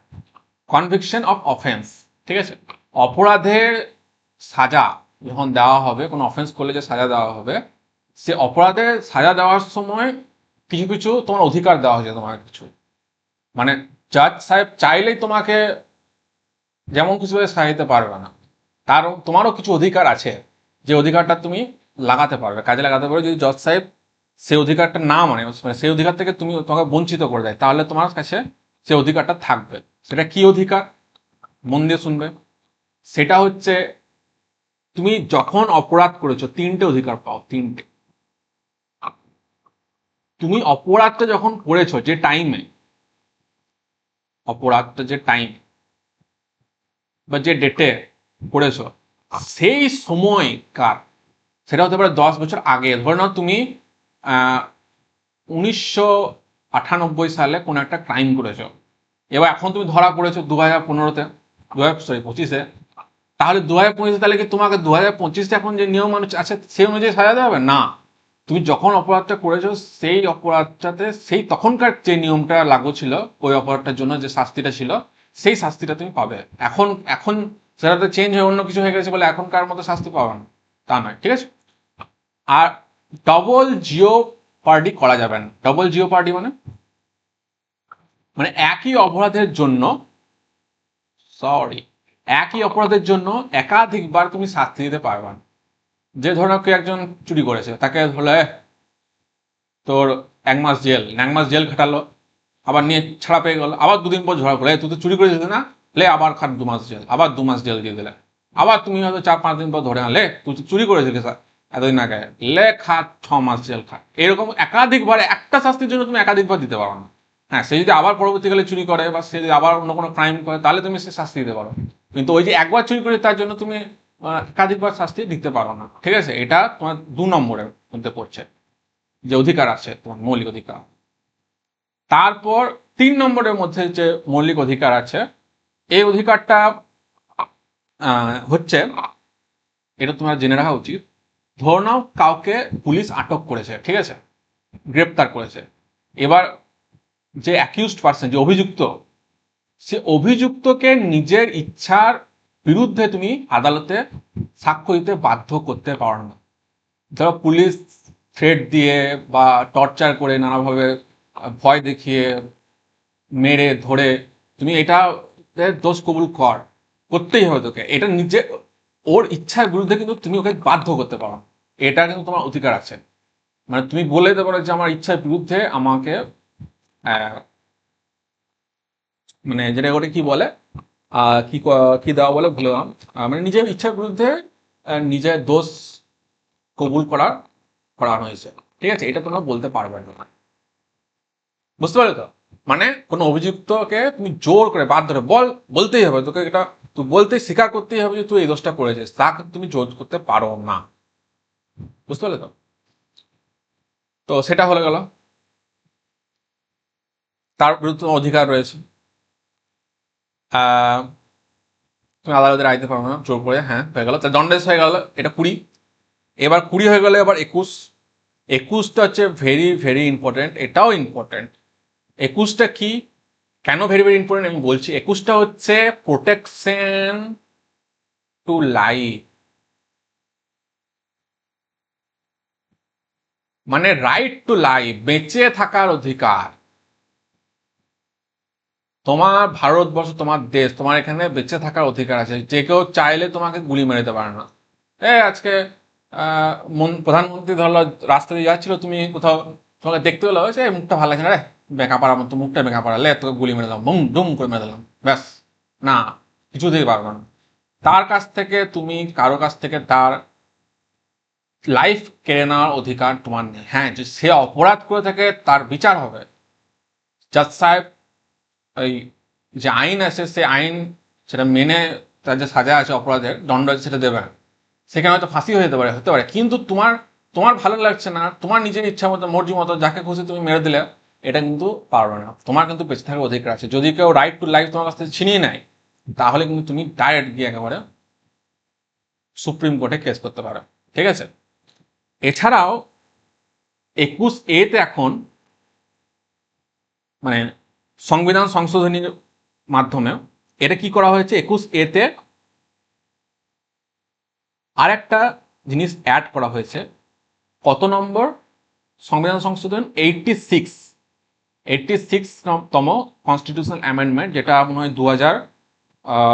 কনভিকশন অফ অফেন্স। ঠিক আছে? অপরাধের সাজা যখন দেওয়া হবে, কোনো অফেন্স করলে যে সাজা দেওয়া হবে, সে অপরাধের সাজা দেওয়ার সময় কিছু কিছু তোমার অধিকার দেওয়া হয়েছে, তোমার কিছু, মানে জাজ সাহেব চাইলেই তোমাকে যেমন খুশিভাবে সাজা দিতে পারবে না, তোমারও কিছু অধিকার আছে, যে অধিকারটা তুমি লাগাতে পারবে, কাজে লাগাতে পারবে। যদি জজ সাহেব সেই অধিকারটা না মানে সেই অধিকার থেকে তোমাকে বঞ্চিত করে দেয়, তাহলে তোমার কাছে সেই অধিকারটা থাকবে। সেটা কি অধিকার? মন দিয়ে শুনবে। সেটা হচ্ছে, তুমি যখন অপরাধ করেছো 3টে অধিকার পাও, 3টে। তুমি অপরাধটা যখন করেছো, যে টাইমে অপরাধটা, যে টাইম বা যে ডেটে করেছো, সেই সময়কার, সেটা হতে পারে 10 বছর আগে। ধরে নাও তুমি 1998 সালে কোনো একটা ক্রাইম করেছো, এবার এখন তুমি ধরা পড়েছো 2015-তে, 25-এ, তাহলে 2025, তাহলে কি তোমাকে 2025-এ এখন যে নিয়ম আছে সেই অনুযায়ী সাজা দেওয়া হবে? না, তুমি যখন অপরাধটা করেছো সেই অপরাধটাতে সেই তখনকার যে নিয়মটা লাগু ছিল ওই অপরাধটার জন্য যে শাস্তিটা ছিল সেই শাস্তিটা তুমি পাবে। এখন এখন সেটাতে চেঞ্জ হয়ে অন্য কিছু হয়ে গেছে বলে এখনকার মতো শাস্তি পাবে না, তা নয়, ঠিক আছে। আর ডবল জিও পার্টি করা যাবে না। ডবল জিও পার্টি মানে মানে একই অপরাধের জন্য, সরি, একই অপরাধের জন্য একাধিকবার তুমি শাস্তি দিতে পারবে না। যে ধরো কেউ একজন চুরি করেছে, তাকে ধরলে তোর 1 মাস জেল, 1 মাস জেল খাটালো, আবার নিয়ে ছাড়া পেয়ে গেল, আবার 2 দিন পর ধরা পড়ে তুই তো চুরি করে দিলি না, লে আবার খাট 2 মাস জেল, আবার 2 মাস জেল দিয়ে দিলে, আবার তুমি হয়তো 4-5 দিন পর ধরে আনলে তুই তো চুরি করেছিলি স্যার এতদিন আগে, লে খা 6 মাস জেল খা। এরকম একাধিকবার একটা শাস্তির জন্য তুমি একাধিকবার দিতে পারো না। হ্যাঁ, সে যদি আবার পরবর্তীকালে চুরি করে বা সে যদি আবার অন্য কোনো ক্রাইম করে তাহলে তুমি সে শাস্তি দিতে পারো, কিন্তু ওই যে একবার চুরি করে তার জন্য তুমি একাধিকবার শাস্তি দিতে পারো না, ঠিক আছে। এটা তোমার 2 নম্বরের মধ্যে পড়ছে যে অধিকার আছে তোমার মৌলিক অধিকার। তারপর 3 নম্বরের মধ্যে যে মৌলিক অধিকার আছে, এই অধিকারটা হচ্ছে, এটা তোমার জেনে রাখা উচিত। ধরে নাও কাউকে পুলিশ আটক করেছে, ঠিক আছে, গ্রেপ্তার করেছে। এবার যে অ্যাকিউজড পার্সন, যে অভিযুক্ত, সে অভিযুক্তকে নিজের ইচ্ছার বিরুদ্ধে তুমি আদালতে সাক্ষ্য দিতে বাধ্য করতে পারো না। ধরো পুলিশ থ্রেট দিয়ে বা টর্চার করে নানাভাবে ভয় দেখিয়ে মেরে ধরে তুমি এটা দোষ কবুল করতেই হবে তোকে, এটা নিজে ওর ইচ্ছার বিরুদ্ধে কিন্তু তুমি ওকে বাধ্য করতে পারো, এটা কিন্তু তোমার অধিকার আছে। মানে তুমি বলে দিতে পারো যে আমার ইচ্ছার বিরুদ্ধে আমাকে মানে যেটা ওটা কি বলে কি কি দেওয়া বলে ভুলে গেলাম, মানে নিজের ইচ্ছার বিরুদ্ধে নিজের দোষ কবুল করা হয়েছে, ঠিক আছে, এটা তোমরা বলতে পারবে না। বুঝতে পারলে তো? মানে কোনো অভিযুক্তকে তুমি জোর করে বাদ ধরে বলতেই হবে তোকে, এটা তুই বলতে স্বীকার করতেই হবে যে তুই এই দোষটা করেছিস, তাকে তুমি জোর করতে পারো না। বুঝতে পারলে তো? তো সেটা হলে গেল, তার বিরুদ্ধে তোমার অধিকার রয়েছে। আহ তুমি আদালতে রায় দিতে পারো না জোর করে, হ্যাঁ হয়ে গেল, তা দণ্ডেশ হয়ে গেল, এটা 20। এবার 20 হয়ে গেলে এবার 21। 21টা হচ্ছে ভেরি ভেরি ইম্পর্টেন্ট, এটাও ইম্পর্টেন্ট। 21টা কি, কেন ভেরি ভেরি ইম্পর্টেন্ট আমি বলছি। 21টা হচ্ছে প্রোটেকশন টু লাইফ, মানে রাইট টু লাইফ, বেঁচে থাকার অধিকার। তোমার ভারতবর্ষ, তোমার দেশ, তোমার এখানে বেঁচে থাকার অধিকার আছে, যে কেউ চাইলে তোমাকে গুলি মেরে দিতে পারে না। আজকে প্রধানমন্ত্রী ধরলো রাস্তা দিয়ে যাচ্ছিল, তুমি কোথাও তোমাকে দেখতে পেলো সে মুখটা ভালো লাগছে না রে, বেঁকা পাড়া মতো মুখটা বেঁকা পাড়া, লে তোকে গুলি মেরে দিলাম, বুম ডুম করে মেরে দিলাম, ব্যাস। না, কিছুতেই পারবে না। তার কাছ থেকে তুমি কারো কাছ থেকে তার লাইফ কেড়ে নেওয়ার অধিকার তোমার নেই। হ্যাঁ, যে সে অপরাধ করে থাকে তার বিচার হবে, জাজ সাহেব ওই যে আইন আছে সে আইন সেটা মেনে তার যে সাজা আছে, অপরাধের দণ্ড আছে সেটা দেবে না। সেখানে হয়তো ফাঁসি হতে পারে, কিন্তু তোমার তোমার ভালো লাগছে না, তোমার নিজের ইচ্ছা মতো মর্জি মতো যাকে খুশি তুমি মেরে দিলে, এটা কিন্তু পারবে না। তোমার কিন্তু বেঁচে থাকার অধিকার আছে। যদি কেউ রাইট টু লাইফ তোমার কাছ থেকে ছিনিয়ে নেয় তাহলে কিন্তু তুমি ডাইরেক্ট গিয়ে একেবারে সুপ্রিম কোর্টে কেস করতে পারো, ঠিক আছে। এছাড়াও 21A-তে এখন মানে সংবিধান সংশোধনীর মাধ্যমে এটা কি করা হয়েছে, 21A-তে আর একটা জিনিস অ্যাড করা হয়েছে। কত নম্বর সংবিধান সংশোধন? 86তম কনস্টিটিউশনাল অ্যামেন্ডমেন্ট, যেটা মনে হয় 2000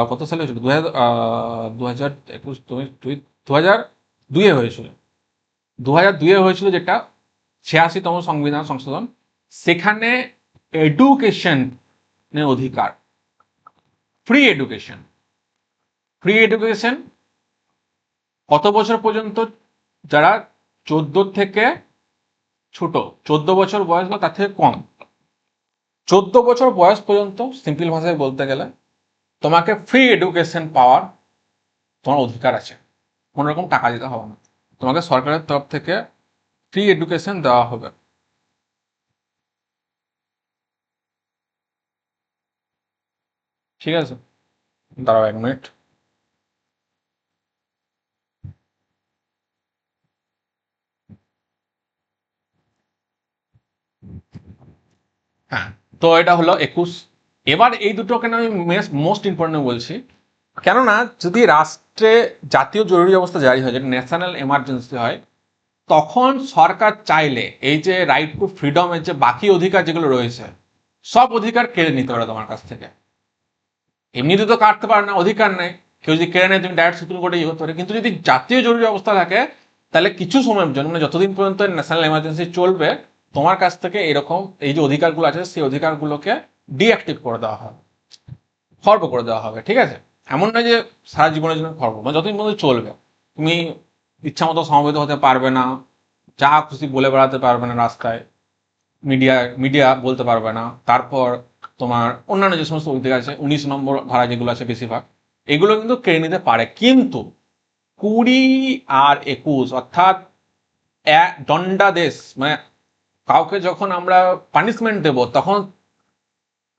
কত সালে হয়েছিল, 2021 2002-এ হয়েছিল। 2002-এ হয়েছিল, যেটা 86তম সংবিধান সংশোধন। সেখানে এডুকেশনের অধিকার, ফ্রি এডুকেশন, ফ্রি এডুকেশন কত বছর পর্যন্ত, যারা 14 থেকে ছোট, 14 বছর বয়স বা তার থেকে কম, 14 বছর বয়স পর্যন্ত সিম্পল ভাষায় বলতে গেলে তোমাকে ফ্রি এডুকেশন পাওয়ার তোমার অধিকার আছে। কোনো রকম টাকা দিতে হবে না, তোমাকে সরকারের তরফ থেকে ফ্রি এডুকেশন দেওয়া হবে। ঠিক আছে, দাঁড়াও 1 মিনিট। হ্যাঁ, তো এটা হলো 21। এবার এই দুটোকে আমি মোস্ট ইম্পর্টেন্ট বলছি, কেননা যদি রাষ্ট্রে জাতীয় জরুরি অবস্থা জারি হয়, যেটা ন্যাশনাল এমার্জেন্সি হয়, তখন সরকার চাইলে এই যে রাইট টু ফ্রিডমের যে বাকি অধিকার যেগুলো রয়েছে, সব অধিকার কেড়ে নিতে পারে তোমার কাছ থেকে। এমনিতে তো কাটতে পারে না, অধিকার নেই। কেউ যদি কেড়ে নেয়, তুমি ডাইরেক্ট সুপ্রিম কোর্টে ইয়ে করতে পারে। কিন্তু যদি জাতীয় জরুরি অবস্থা থাকে, তাহলে কিছু সময়ের জন্য, মানে যতদিন পর্যন্ত ন্যাশনাল এমার্জেন্সি চলবে, তোমার কাছ থেকে এরকম এই যে অধিকারগুলো আছে, সেই অধিকারগুলোকে ডিঅ্যাক্টিভ করে দেওয়া হবে, খর্ব করে দেওয়া হবে। ঠিক আছে? এমন নয় যে সারা জীবনের জন্য খর্ব, মানে যতদিন পর্যন্ত চলবে। তুমি ইচ্ছা মতো সমবেত হতে পারবে না, যা খুশি বলে বেড়াতে পারবে না রাস্তায়, মিডিয়া মিডিয়া বলতে পারবে না। তারপর তোমার অন্যান্য যে সমস্ত অধিকার আছে, 19 নম্বর ধারা যেগুলো আছে বেশিরভাগ, এগুলো কিন্তু কেড়ে নিতে পারে। কিন্তু 20 আর 21, অর্থাৎ দণ্ডাদেশ, মানে কাউকে যখন আমরা পানিশমেন্ট দেব, তখন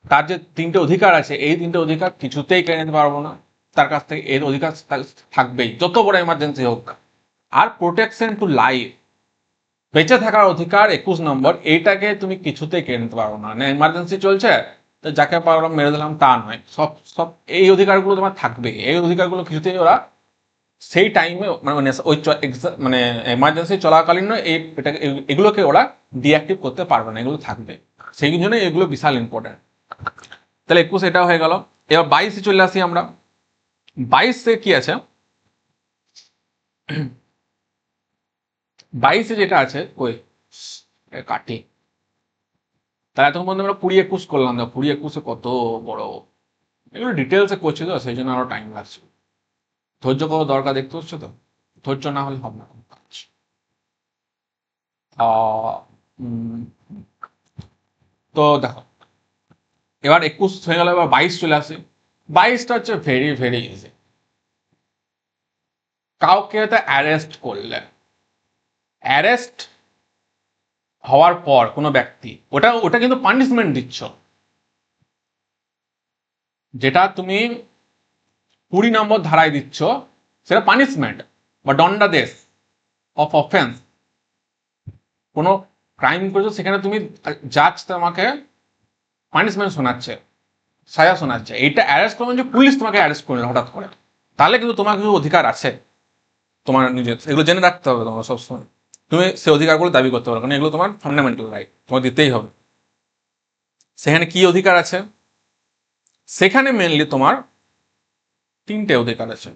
তার যে 3টে অধিকার আছে, এই 3টে অধিকার কিছুতেই কেড়ে নিতে পারবো না তার কাছ থেকে। এর অধিকার থাকবেই, যত বড় এমার্জেন্সি হোক। আর প্রোটেকশন টু লাইফ, বেঁচে থাকার অধিকার 21 নম্বর, এইটাকে তুমি কিছুতেই কেড়ে নিতে পারবো না। এমার্জেন্সি চলছে, তো যাকে পারলাম মেরে দিলাম তা নয়। সব সব এই অধিকারগুলো তোমার থাকবে। এই অধিকারগুলো কিছুতেই ওরা সেই টাইমে, মানে ওই মানে এমার্জেন্সি চলাকালীন নয়, এগুলোকে ওরা ডিঅ্যাক্টিভ করতে পারবে না, এগুলো থাকবে। সেই জন্য এগুলো বিশাল ইম্পর্টেন্ট। তাহলে 21 এটা হয়ে গেল। এবার 22-এ চলে আসি আমরা। 22-এ কি আছে? 22-এ যেটা আছে, ওই কাটি, তাহলে এতক্ষণ পর্যন্ত আমরা 20-21 করলাম। 20-21-এ কত বড়, এগুলো ডিটেলসে করছি তো, সেই জন্য আরো টাইম লাগছে। ধৈর্য কত দরকার দেখতে হচ্ছে তো, ধৈর্য না হলে হবে না কোনো কাজ। তো দেখো, এবার 21 হয়ে গেল, এবার 22 চলে আসে। 22টা হচ্ছে ভেরি ভেরি ইজি। কাউকে অ্যারেস্ট করলে, অ্যারেস্ট হওয়ার পর কোনো ব্যক্তি, ওটা ওটা কিন্তু পানিশমেন্ট দিচ্ছ। যেটা তুমি 20 নম্বর ধারায় দিচ্ছ, সেটা পানিশমেন্ট বা দণ্ডাদেশ অফ অফেন্স। কোনো ক্রাইম করেছো, সেখানে তুমি, জাজ তোমাকে পানিশমেন্ট শোনাচ্ছে, সাজা শোনাচ্ছে। এইটা অ্যারেস্ট করবেন যে পুলিশ তোমাকে অ্যারেস্ট করলো হঠাৎ করে, তাহলে কিন্তু তোমার কিছু অধিকার আছে তোমার নিজের, এগুলো জেনে রাখতে হবে তোমার সবসময়। তুমি সেই অধিকারগুলো দাবি করতে পারো, কারণ এগুলো তোমার ফান্ডামেন্টাল রাইট, তোমার দিতেই হবে। সেখানে কি অধিকার আছে? সেখানে মেনলি তোমার 3টে অধিকার আছে।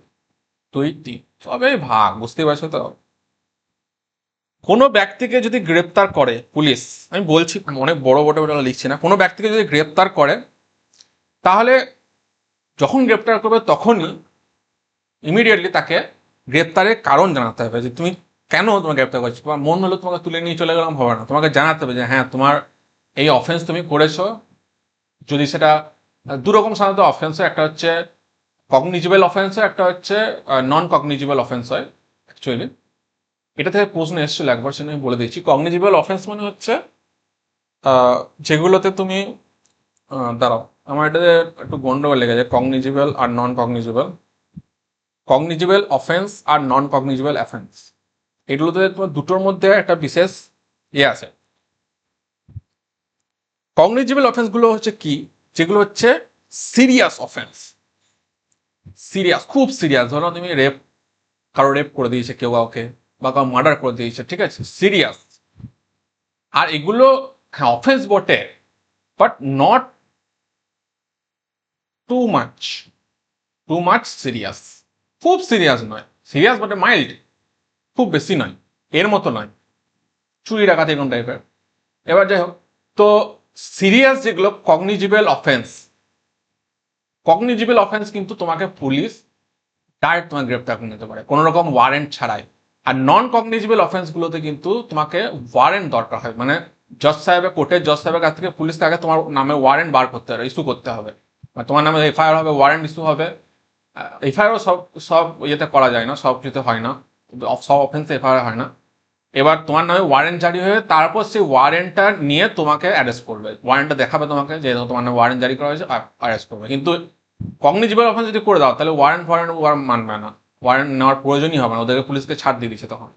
2, 3, সবই ভাগ, বুঝতে পারছো তো? কোনো ব্যক্তিকে যদি গ্রেপ্তার করে পুলিশ, আমি বলছি অনেক বড় বড় লিখছি না, কোনো ব্যক্তিকে যদি গ্রেপ্তার করে, তাহলে যখন গ্রেপ্তার করবে তখনই ইমিডিয়েটলি তাকে গ্রেপ্তারের কারণ জানাতে হবে, যে তুমি কেন তোমাকে গ্রেপ্তার করছো। তোমার মন হলো তোমাকে তুলে নিয়ে চলে গেলাম, হবে না। তোমাকে জানাতে হবে যে হ্যাঁ, তোমার এই অফেন্স তুমি করেছো। যদি সেটা দুরকম সাধারণত অফেন্স হয়, একটা হচ্ছে কগনিজিবল অফেন্স হয়, একটা হচ্ছে নন কগনিজিবল অফেন্স হয় অ্যাকচুয়ালি। এটা থেকে প্রশ্ন এসেছিল একবার, সেটা আমি বলে দিচ্ছি। কগনিজিবল অফেন্স মানে হচ্ছে যেগুলোতে তুমি, দাঁড়াও আমার এটাতে একটু গন্ডগোল লেগে যায়, কগনিজিবল আর নন কগনিজিবল। কগনিজিবল অফেন্স আর নন কগনিজিবল অফেন্স, এগুলোতে তোমার দুটোর মধ্যে একটা বিশেষ ইয়ে আছে। কগনিজিবল অফেন্স গুলো হচ্ছে কি, যেগুলো হচ্ছে সিরিয়াস অফেন্স, সিরিয়াস, খুব সিরিয়াস। ধরো তুমি কারো রেপ করে দিয়েছে কেউ কাউকে, বা কারো মার্ডার করে দিয়েছে, ঠিক আছে, সিরিয়াস। আর এগুলো হ্যাঁ অফেন্স বটে, but not too much, too much serious. খুব সিরিয়াস নয়, সিরিয়াস বটে, মাইল্ড, খুব বেশি নয়, এর মতো নয়, চুরি ডাকাতি এরকম টাইপের। এবার যাই হোক, তো সিরিয়াস যেগুলো কগনিজিবল অফেন্স, কগনিজিবল অফেন্স কিন্তু তোমাকে পুলিশ ডাইরেক্ট তোমাকে গ্রেপ্তার করে নিতে পারে কোনো রকম ওয়ারেন্ট ছাড়াই। আর নন কগনিজিবল অফেন্স গুলোতে কিন্তু তোমাকে ওয়ারেন্ট দরকার হয়, মানে জজ সাহেবের, কোর্টের জজ সাহেবের কাছ থেকে পুলিশ তাকে তোমার নামে ওয়ারেন্ট বার করতে হবে, ইস্যু করতে হবে। মানে তোমার নামে এফআইআর হবে, ওয়ারেন্ট ইস্যু হবে। এফআইআরও সব সব ইয়েতে করা যায় না, সব কিছুতে হয় না, সব অফেন্সে এফআইআর হয় না। এবার তোমার নামে ওয়ারেন্ট জারি হয়ে তারপর সেই ওয়ারেন্টটা নিয়ে তোমাকে অ্যারেস্ট করবে, ওয়ারেন্টটা দেখাবে তোমাকে যে তোমার নামে ওয়ারেন্ট জারি করা হয়েছে, অ্যারেস্ট করবে। কিন্তু কগনিজিবল অফেন্স যদি করে দাও, তাহলে ওয়ারেন্ট ওয়ার মানবে না, ওয়ারেন্ট নেওয়ার প্রয়োজনই হবে না, ওদেরকে পুলিশকে ছাড় দিয়ে দিচ্ছে তখন।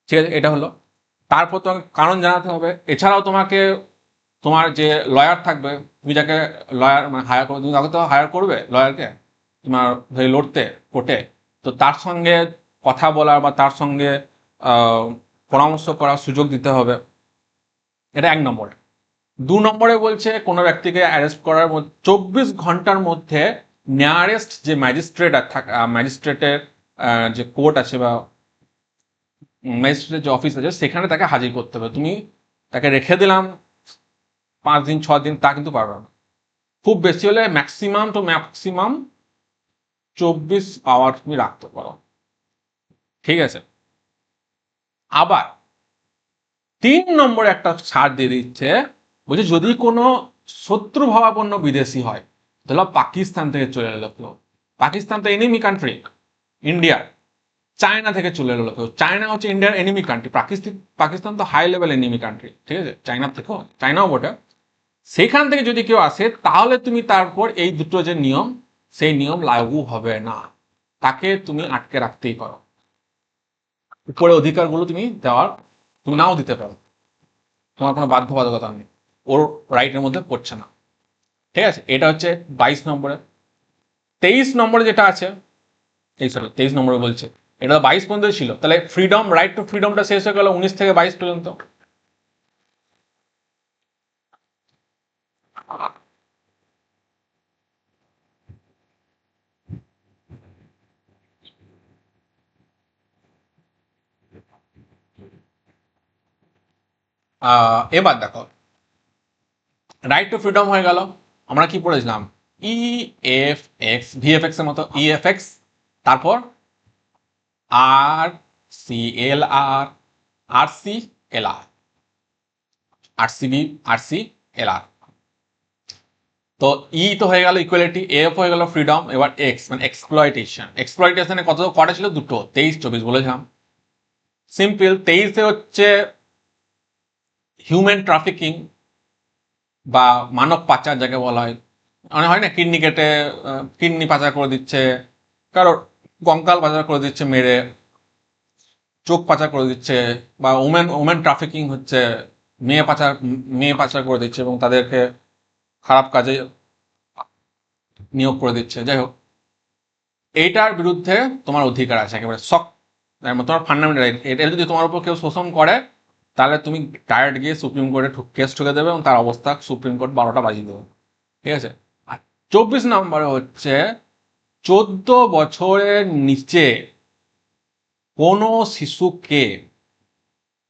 ঠিক আছে, এটা হলো। তারপর তোমাকে কারণ জানাতে হবে। এছাড়াও তোমাকে তোমার যে লয়ার থাকবে, তুমি যাকে লয়ার মানে হায়ার করবে, তুমি তাকে তো হায়ার করবে লয়ারকে তোমার হয়ে লড়তে কোর্টে। তো তার সঙ্গে কথা বলার বা তার সঙ্গে আহ, পরামর্শ করার সুযোগ দিতে হবে। এটা 1 নম্বরে। 2 নম্বরে বলছে কোনো ব্যক্তিকে অ্যারেস্ট করার 24 ঘন্টার মধ্যে নিয়ারেস্ট যে ম্যাজিস্ট্রেট ম্যাজিস্ট্রেটের যে কোর্ট আছে বা ম্যাজিস্ট্রেটের যে অফিস আছে সেখানে তাকে হাজির করতে হবে। তুমি তাকে রেখে দিলাম 5 দিন 6 দিন, তা কিন্তু পারবে না। খুব বেশি হলে ম্যাক্সিমাম টু ম্যাক্সিমাম 24 আওয়ার তুমি রাখতে পারো, ঠিক আছে। আবার 3 নম্বরে একটা ছাড় দিয়ে দিচ্ছে, বলছে যদি কোনো শত্রুভাবাপন্ন বিদেশি হয়, ধরো পাকিস্তান থেকে চলে এলো কেউ, পাকিস্তান তো এনিমি কান্ট্রি ইন্ডিয়ার, চায়না থেকে চলে এলো কেউ, চায়না হচ্ছে ইন্ডিয়ার এনিমি কান্ট্রি, পাকিস্তান তো হাই লেভেল এনিমি কান্ট্রি, ঠিক আছে, চায়নার থেকেও, চায়নাও বটে। সেখান থেকে যদি কেউ আসে তাহলে তুমি তারপর এই দুটো যে নিয়ম, সেই নিয়ম লাগু হবে না, তাকে তুমি আটকে রাখতেই পারো। উপরে অধিকারগুলো তুমি নাও দিতে পারো, তোমার কোনো বাধ্যবাধকতা নেই, ওর রাইটের মধ্যে পড়ছে না, ঠিক আছে। এটা হচ্ছে 22 নম্বরে। 23 নম্বরে যেটা আছে, এই সরি 23 নম্বরে বলছে, এটা 22 পর্যন্ত ছিল, তাহলে ফ্রিডম, রাইট টু ফ্রিডমটা শেষ হয়ে গেল 19 থেকে 22 পর্যন্ত। এবার দেখো, রাইট টু ফ্রিডম হয়ে গেল। আমরা কি পড়েছিলাম? ই এফ এক্স, ভিএফএক্স এর মতো ইএফএক্স, তারপর আর সি এল আর, আর সি এল আর, আর সি এল আর। তো ই তো হয়ে গেল ইকুয়ালিটি, এফ হয়ে গেল ফ্রিডম, এবার এক্স মানে এক্সপ্লয়টেশন। এক্সপ্লয়টেশনে কটা ছিল? দুটো, 23 24 বলেছিলাম। সিম্পল। 23-এ হচ্ছে হিউম্যান ট্রাফিকিং বা মানব পাচার যাকে বলা হয়, মানে হয় না কিডনি কেটে কিডনি পাচার করে দিচ্ছে, কারোর কঙ্কাল পাচার করে দিচ্ছে মেরে, চোখ পাচার করে দিচ্ছে, বা ওমেন ওমেন ট্রাফিকিং হচ্ছে, মেয়ে পাচার করে দিচ্ছে এবং তাদেরকে খারাপ কাজে নিয়োগ করে দিচ্ছে। যাই হোক, এইটার বিরুদ্ধে তোমার অধিকার আছে একেবারে তোমার ফান্ডামেন্টাল রাইট। এটা যদি তোমার উপর কেউ শোষণ করে তাহলে তুমি ডাইরেক্ট গিয়ে সুপ্রিম কোর্টে কেস ঠুকে দেবে এবং তার অবস্থা সুপ্রিম কোর্ট 12টা বাজিয়ে দেবে, ঠিক আছে। আর 24 নম্বরে হচ্ছে 14 বছরের নিচে কোনো শিশুকে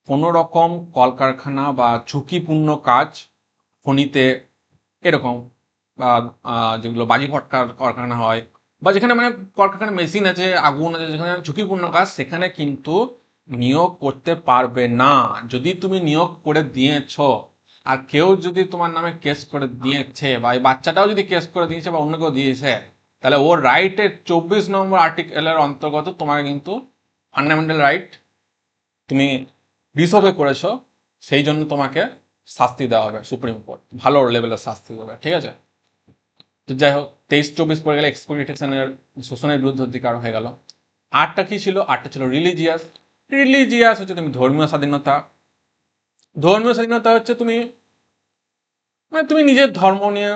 কোনো রকম কলকারখানা বা ঝুঁকিপূর্ণ কাজ, খনিতে এরকম, বা যেগুলো বাজি ভটকার কারখানা হয়, বা যেখানে মানে কলকারখানা মেশিন আছে, আগুন আছে, যেখানে ঝুঁকিপূর্ণ কাজ, সেখানে কিন্তু নিয়োগ করতে পারবে না। যদি তুমি নিয়োগ করে দিয়েছ আর কেউ যদি তোমার নামে কেস করে দিয়েছে, বা এই বাচ্চাটাও যদি কেস করে দিয়েছে বা অন্য কেউ দিয়েছে, তাহলে ওর রাইটের 24 নম্বর আর্টিকেলের অন্তর্গত তোমার কিন্তু ফান্ডামেন্টাল রাইট তুমি ডিসওবে করেছো, সেই জন্য তোমাকে শাস্তি দেওয়া হবে, সুপ্রিম কোর্ট ভালো লেভেলের শাস্তি দেবে, ঠিক আছে। তো যাই হোক, 23 24 পড়ে গেলে এক্সপ্লয়টেশনের, শোষণের বিরুদ্ধে অধিকার হয়ে গেল। আটটা কি ছিল? আটটা ছিল রিলিজিয়াস। রিলিজিয়াস হচ্ছে তুমি ধর্মীয় স্বাধীনতা। ধর্মীয় স্বাধীনতা হচ্ছে তুমি মানে তুমি নিজের ধর্ম নিয়ে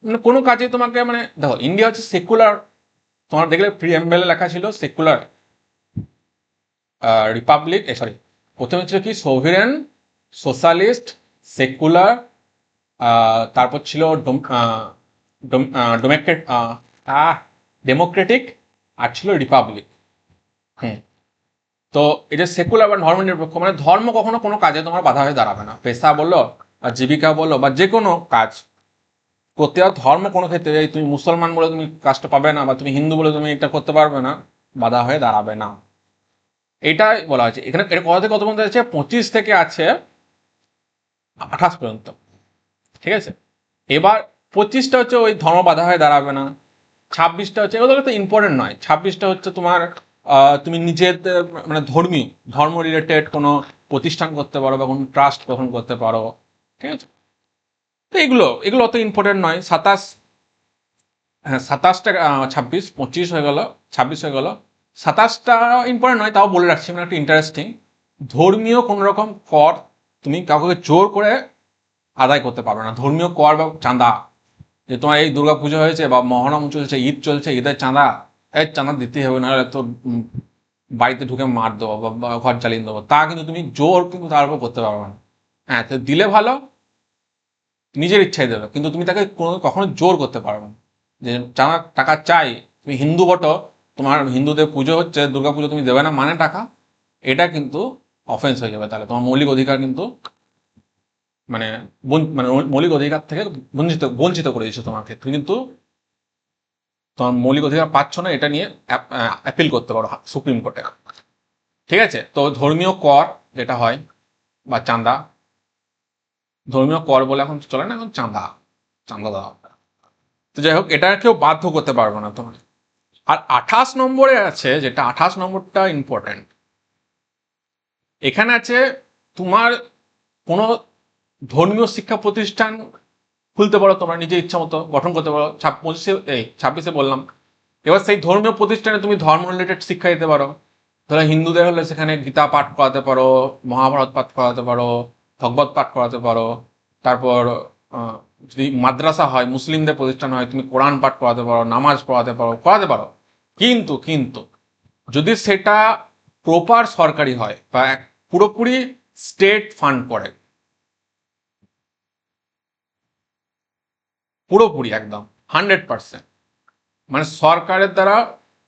মানে কোনো কাজে তোমাকে মানে দেখো, ইন্ডিয়া হচ্ছে সেকুলার, তোমার দেখলে প্রিএমবেলে লেখা ছিল সেকুলার রিপাবলিক, সরি, প্রথমে ছিল কি সোভিরেন, সোশ্যালিস্ট, সেকুলার, তারপর ছিল ডেমোক্রেটিক, আর ছিল রিপাবলিক। হুম। তো এই যে সেকুলার বা ধর্ম নিরপেক্ষ, মানে ধর্ম কখনো কোনো কাজে তোমার বাধা হয়ে দাঁড়াবে না, পেশা বলো বা জীবিকা বলো বা যে কোনো কাজ করতে হবে, ধর্ম কোনো ক্ষেত্রে তুমি মুসলমান বলে তুমি কাজটা পাবে না, বা তুমি হিন্দু বলে তুমি এটা করতে পারবে না, বাধা হয়ে দাঁড়াবে না। এইটাই বলা হয়েছে এখানে। এটা কত থেকে কত পর্যন্ত আছে? 25 থেকে আছে 28 পর্যন্ত, ঠিক আছে। এবার 25টা হচ্ছে ওই ধর্ম বাধা হয়ে দাঁড়াবে না। 26টা হচ্ছে, এগুলো তো ইম্পর্টেন্ট নয়। 26টা হচ্ছে তোমার তুমি নিজের মানে ধর্ম রিলেটেড কোনো প্রতিষ্ঠান করতে পারো বা কোনো ট্রাস্ট গঠন করতে পারো, ঠিক আছে। তো এগুলো এগুলো অত ইম্পর্টেন্ট নয়। 27, হ্যাঁ 27টা, 26 25 হয়ে গেল, 26 হয়ে গেল। 27টা ইম্পর্টেন্ট নয়, তাও বলে রাখছি, মানে একটু ইন্টারেস্টিং। ধর্মীয় কোন রকম কর তুমি কাউকে জোর করে আদায় করতে পারবে না। ধর্মীয় কর বা চাঁদা, যে তোমার এই দুর্গাপুজো হয়েছে বা মহরম চলছে, ঈদ চলছে, ঈদের চাঁদা, এই চাঁদা দিতেই হবে, নাহলে তো বাড়িতে ঢুকে মার দেবো বা ঘর চালিয়ে দেবো, তা কিন্তু তুমি জোর কিন্তু তার উপর করতে পারবে না। হ্যাঁ, তো দিলে ভালো, নিজের ইচ্ছায় দেবে, কিন্তু তুমি তাকে কোনো কখনো জোর করতে পারবে না। যে চাঁদা টাকা চাই, তুমি হিন্দু বটো, তোমার হিন্দুদের পুজো হচ্ছে, দুর্গা পুজো তুমি দেবে না মানে টাকা, এটা কিন্তু অফেন্স হয়ে যাবে। তাহলে তোমার মৌলিক অধিকার কিন্তু মানে মানে মৌলিক অধিকার থেকে বঞ্চিত বঞ্চিত করে দিচ্ছে তোমাকে। তুমি কিন্তু তোমার মৌলিক অধিকার পাচ্ছ না, এটা নিয়ে অ্যাপিল করতে পারো সুপ্রিম কোর্টে। ঠিক আছে, তো ধর্মীয় কর যেটা হয় বা চাঁদা, ধর্মীয় কর বলে এখন চলে না, এখন চাঁদা, চাঁদা দেওয়া। তো যাই হোক, এটা কেউ বাধ্য করতে পারবে না তোমার। আর 28 নম্বরে আছে, যেটা 28 নম্বরটা ইম্পর্টেন্ট, এখানে আছে তোমার কোনো ধর্মীয় শিক্ষা প্রতিষ্ঠান খুলতে পারো, তোমরা নিজের ইচ্ছা মতো গঠন করতে পারো। 26-এ বললাম। এবার সেই ধর্মীয় প্রতিষ্ঠানে তুমি ধর্ম রিলেটেড শিক্ষা দিতে পারো। ধরো হিন্দুদের হলে সেখানে গীতা পাঠ করাতে পারো, মহাভারত পাঠ করাতে পারো, ভগবত পাঠ করাতে পারো। তারপর যদি মাদ্রাসা হয়, মুসলিমদের প্রতিষ্ঠান হয়, তুমি কোরআন পাঠ করাতে পারো, নামাজ করাতে পারো। কিন্তু কিন্তু যদি সেটা প্রপার সরকারি হয় বা পুরোপুরি স্টেট ফান্ড করে, পুরোপুরি একদম 100%, মানে সরকারের দ্বারা,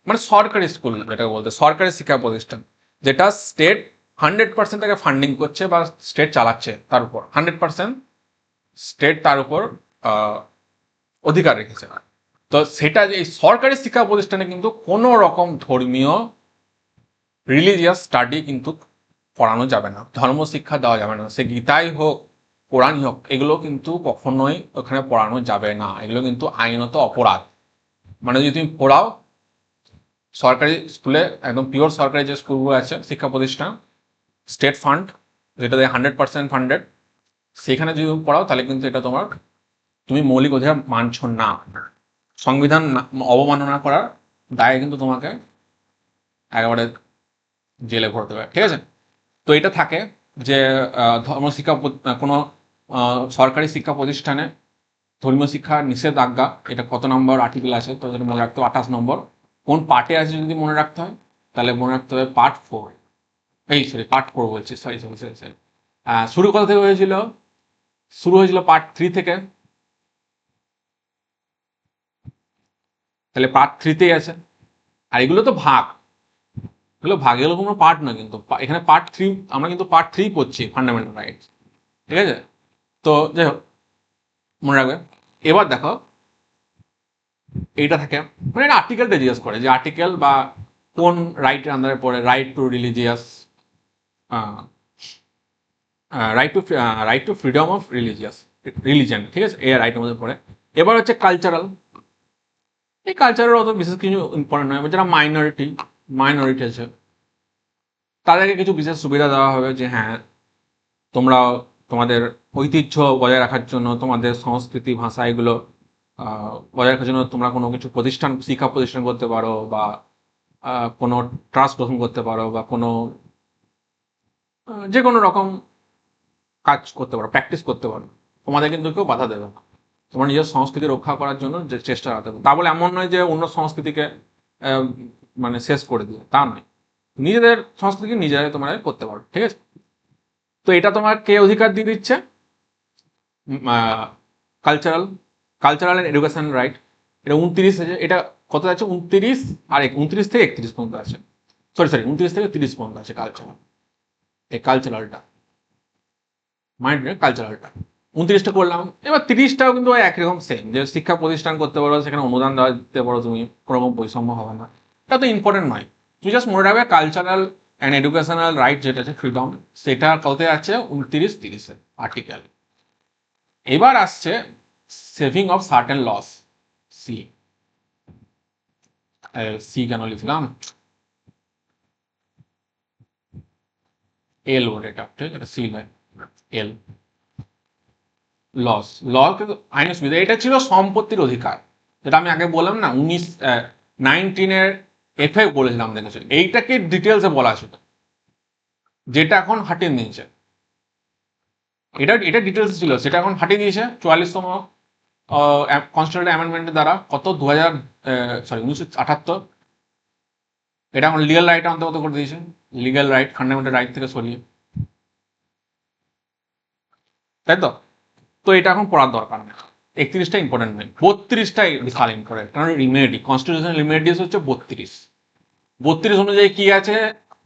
মানে সরকারি স্কুল যেটা বলতে, সরকারি শিক্ষা প্রতিষ্ঠান যেটা স্টেট 100% তাকে ফান্ডিং করছে বা স্টেট চালাচ্ছে, তার উপর 100% স্টেট তার উপর অধিকার রেখেছে। তো সেটা যে এই সরকারি শিক্ষা প্রতিষ্ঠানে কিন্তু কোনো রকম ধর্মীয় রিলিজিয়াস স্টাডি কিন্তু পড়ানো যাবে না, ধর্ম শিক্ষা দেওয়া যাবে না। সে গীতাই হোক, কোরআনই হোক, এগুলো কিন্তু কখনোই ওখানে পড়ানো যাবে না। এগুলো কিন্তু আইনত অপরাধ। মানে যদি তুমি পড়াও সরকারি স্কুলে, একদম পিওর সরকারি যে স্কুলগুলো আছে, শিক্ষা প্রতিষ্ঠান, স্টেট ফান্ড, যেটা 100% ফান্ডেড, সেখানে যদি পড়াও, তাহলে কিন্তু এটা তোমার, তুমি মৌলিক অধিকার মানছ না। সংবিধান অবমাননা করার দায়ে কিন্তু তোমাকে একেবারে জেলে ভরতে হবে। ঠিক আছে, তো এটা থাকে যে ধর্মশিক্ষা কোনো সরকারি শিক্ষা প্রতিষ্ঠানে ধর্মীয় শিক্ষা নিষেধাজ্ঞা, এটা কত নম্বর আর্টিকেল আছে তো যেটা মনে রাখতে হবে, 28 নম্বর। কোন পার্টে আছে যদি মনে রাখতে হয়, তাহলে মনে রাখতে হবে পার্ট 4। পার্ট 4 বলছি, সরি। শুরু কথা থেকে হয়েছিল, শুরু হয়েছিল পার্ট 3 থেকে, তাহলে পার্ট 3তেই আছে। আর এগুলো তো ভাগ, এগুলো ভাগ, এগুলো কোনো পার্ট না কিন্তু। এখানে পার্ট 3, আমরা কিন্তু পার্ট 3 পড়ছি, ফান্ডামেন্টাল রাইটস। ঠিক আছে, তো যাই হোক, মনে রাখবে। এবার দেখো, এইটা থাকে, মানে এটা আর্টিকেলটা জিজ্ঞেস করে যে আর্টিকেল বা কোন রাইটের আন্ডারে পড়ে, right two religious, right two freedom of religion. ঠিক আছে, এই রাইটের মধ্যে পড়ে। এবার হচ্ছে কালচারাল। এই কালচারের অত বিশেষ কিছু ইম্পর্টেন্ট নয়, যারা মাইনরিটি আছে তাদেরকে কিছু বিশেষ সুবিধা দেওয়া হবে, যে হ্যাঁ, তোমরা তোমাদের ঐতিহ্য বজায় রাখার জন্য, তোমাদের সংস্কৃতি ভাষা এগুলো বজায় রাখার জন্য তোমরা কোনো কিছু শিক্ষা প্রতিষ্ঠান করতে পারো, বা কোনো ট্রাস্ট গঠন করতে পারো, বা কোনো যে কোনো রকম কাজ করতে পারো, প্র্যাকটিস করতে পারো। তোমাদের কিন্তু কেউ বাধা দেবে না। তোমার নিজের সংস্কৃতি রক্ষা করার জন্য যে চেষ্টা রাখতে হবে, তা বলে এমন নয় যে অন্য সংস্কৃতিকে আহ, মানে শেষ করে দিয়ে, তা নয়। নিজেদের সংস্কৃতি নিজেরাই তোমরা করতে পারো। ঠিক আছে, তো এটা তোমার কে অধিকার দিয়ে দিচ্ছে? Cultural cultural and education right. এটা 29 আছে, এটা কত আছে, 29 আর 29 থেকে 31 পর্যন্ত আছে। সরি 29 থেকে 30 পর্যন্ত আছে কালচারাল। এই কালচারালটা, মাইন্ড কালচারালটা 29টা করলাম। এবার 30টাও কিন্তু একই রকম সেম, যে শিক্ষা প্রতিষ্ঠান করতে পারো, সেখানে অনুদান দেওয়া দিতে পারো, তুমি কোনো রকম বৈষম্য হবে না। এটা তো ইম্পর্টেন্ট নয়। তুমি জাস্ট মনে রাখবে কালচারাল অ্যান্ড এডুকেশনাল রাইট যেটা আছে, ফ্রিডম, সেটা কত আছে, 29-30 আর্টিকেল। এবার আসছে saving of certain laws, C. C কেন লিখলাম, এল ওর, এটা ঠিক আছে, সি নয়, এল। লস, ল কিন্তু আইনের সুবিধা, এটা ছিল সম্পত্তির অধিকার, যেটা আমি আগে বললাম না, 19 এর এফে বলেছিলাম, দেখেছো, এইটাকে ডিটেলসে বলা ছিল। যেটা এখন হাটিয়ে নিয়েছে, এটা এটা ডিটেলস ছিল, সেটা এখন হাটিয়ে দিয়েছে 44তম কনস্টিটিউশনাল অ্যামেন্ডমেন্টের দ্বারা, কত 1978। এটা এখন লিগ্যাল রাইট অন্তর্গত করে দিয়েছে, লিগ্যাল রাইট ফান্ডামেন্টাল রাইট থেকে সরিয়ে, তাই তো। তো এটা এখন পড়ার দরকার নেই, 31টা ইম্পর্টেন্ট নেই, 32টা বিশাল ইম্পর্টেন্ট, কারণ রিমেডি কনস্টিটিউশনাল রিমেডিস হচ্ছে 32 অনুযায়ী কি আছে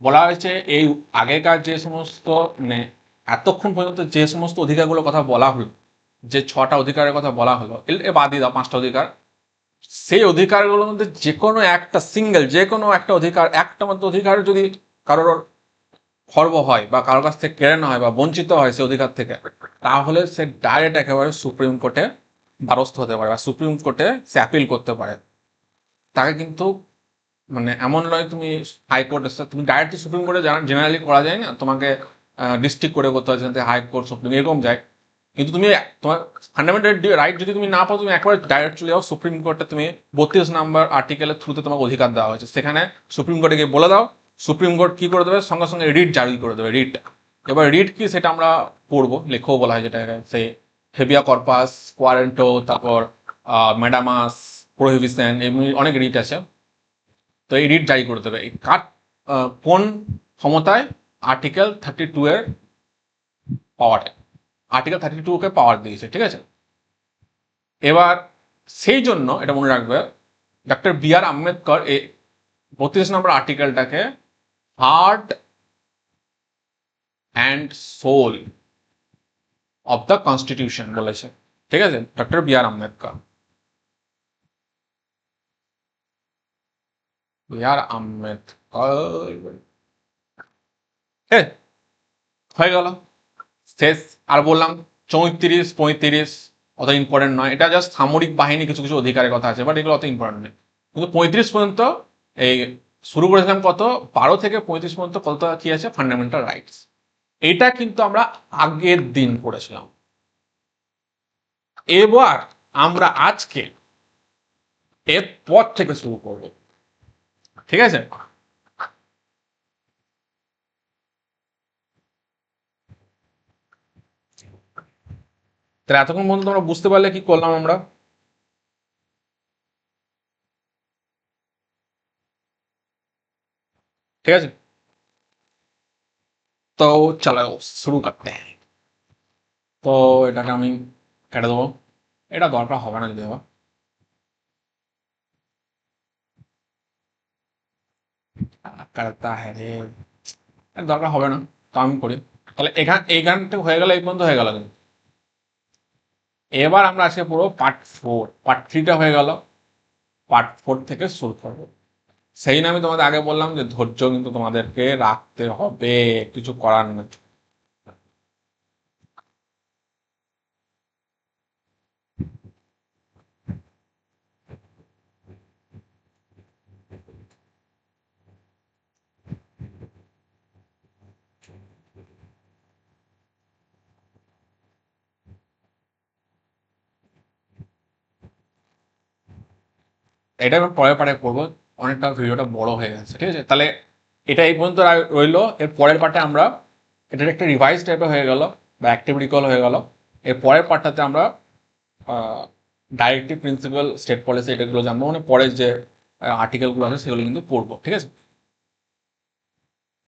বলা হয়েছে, এই আগেকার যে সমস্ত মানে এতক্ষণ পর্যন্ত যে সমস্ত অধিকারগুলোর কথা বলা হলো, যে 6টা অধিকারের কথা বলা হলো, এ বাদ দিয়ে দাও 5টা অধিকার, সেই অধিকারগুলোর মধ্যে যে কোনো একটা সিঙ্গেল, যে কোনো একটা অধিকার, একটা মাত্র অধিকার যদি কারোর খর্ব হয় বা কারোর কাছ থেকে কেড়ে নেওয়া হয় বা বঞ্চিত হয় সে অধিকার থেকে, তাহলে সে ডাইরেক্ট একেবারে সুপ্রিম কোর্টে দ্বারস্থ হতে পারে বা সুপ্রিম কোর্টে সে অ্যাপিল করতে পারে। তাকে কিন্তু মানে এমন নয় তুমি হাইকোর্ট এসে তুমি ডাইরেক্টলি সুপ্রিম কোর্টে জেনারেলি করা যায় না, তোমাকে ডিস্ট্রিক্ট কোর্টে করতে হয়, যেখানে হাইকোর্ট সুপ্রিম এরকম যায়। কিন্তু তুমি তোমার ফান্ডামেন্টাল রাইট যদি তুমি না পাও, তুমি একবার ডাইরেক্ট চলে যাও সুপ্রিম কোর্টে, তুমি 32 নম্বর আর্টিকেলের থ্রুতে তোমাকে অধিকার দেওয়া হয়েছে, সেখানে সুপ্রিম কোর্টে গিয়ে বলে দাও, সুপ্রিম কোর্ট কি করে দেবে, সঙ্গে সঙ্গে রিট জারি করে দেবে, রিট। এবার রিট কি সেটা আমরা পড়বো, লেখো বলা হয় যেটা, সেই হেবিয়া কর্পাস, কোয়ারেন্টো, তারপর ম্যাডামাস, প্রোহিবিশন, এমনি অনেক রিট আছে। তো এই রিট জারি করে দেবে, এই কার কোন ক্ষমতায়, আর্টিকেল 32 এর পাওয়ারে, আর্টিকেল 32 কে পাওয়ার দিয়েছে, ঠিক আছে। এবার সেই জন্য এটা মনে রাখবে, ডক্টর বি আর আম্বেদকর এই 32 নম্বর আর্টিকেলটাকে heart and soul of the constitution বলেছে, ঠিক আছে, doctor B R Ambedkar. B R Ambedkar, হয়ে গেল, শেষ। আর বললাম 34, 35 অত ইম্পর্টেন্ট নয়, এটা জাস্ট সামরিক বাহিনী কিছু কিছু অধিকারের কথা আছে, বাট এগুলো অত ইম্পর্টেন্ট নেই। কিন্তু 35 পর্যন্ত এই শুরু করেছিলাম কত, 12 থেকে 35 পর্যন্ত কত কি আছে, ফান্ডামেন্টাল রাইটস। এটা কিন্তু আমরা আগের দিন পড়েছিলাম। এবার আমরা আজকে এর পর থেকে শুরু করব, ঠিক আছে। তাহলে এতক্ষণ পর্যন্ত তোমরা বুঝতে পারলে কি করলাম আমরা, ঠিক আছে। তো চলো শুরু করতে हैं। তো এটাকে আমি কেটে দেবো, এটা দরকার হবে না যদি দেওয়া, কাটতা হ্যাঁ রে, দরকার হবে না, তো আমি করি। তাহলে এই গানটা হয়ে গেল, এই পর্যন্ত হয়ে গেল কিন্তু। এবার আমরা আজকে পুরো পার্ট 4, পার্ট 3টা হয়ে গেল, পার্ট 4 থেকে শুরু করবো। সেই না আমি তোমাদের আগে বললাম যে ধৈর্য কিন্তু তোমাদেরকে রাখতে হবে, কিছু করার নেই। এটা আমি পরের পার্টে করবো, অনেকটা ভিডিওটা বড় হয়ে গেছে, ঠিক আছে। তাহলে এটা এই পর্যন্ত রইলো, এর পরের পার্টে আমরা, এটার একটা রিভাইজ টাইপের হয়ে গেল বা অ্যাক্টিভ রিকল হয়ে গেল। এর পরের পার্টটাতে আমরা ডাইরেক্টিভ প্রিন্সিপাল, স্টেট পলিসি, এটাগুলো জানবো, মানে পরের যে আর্টিকেলগুলো আছে সেগুলো কিন্তু পড়বো, ঠিক আছে।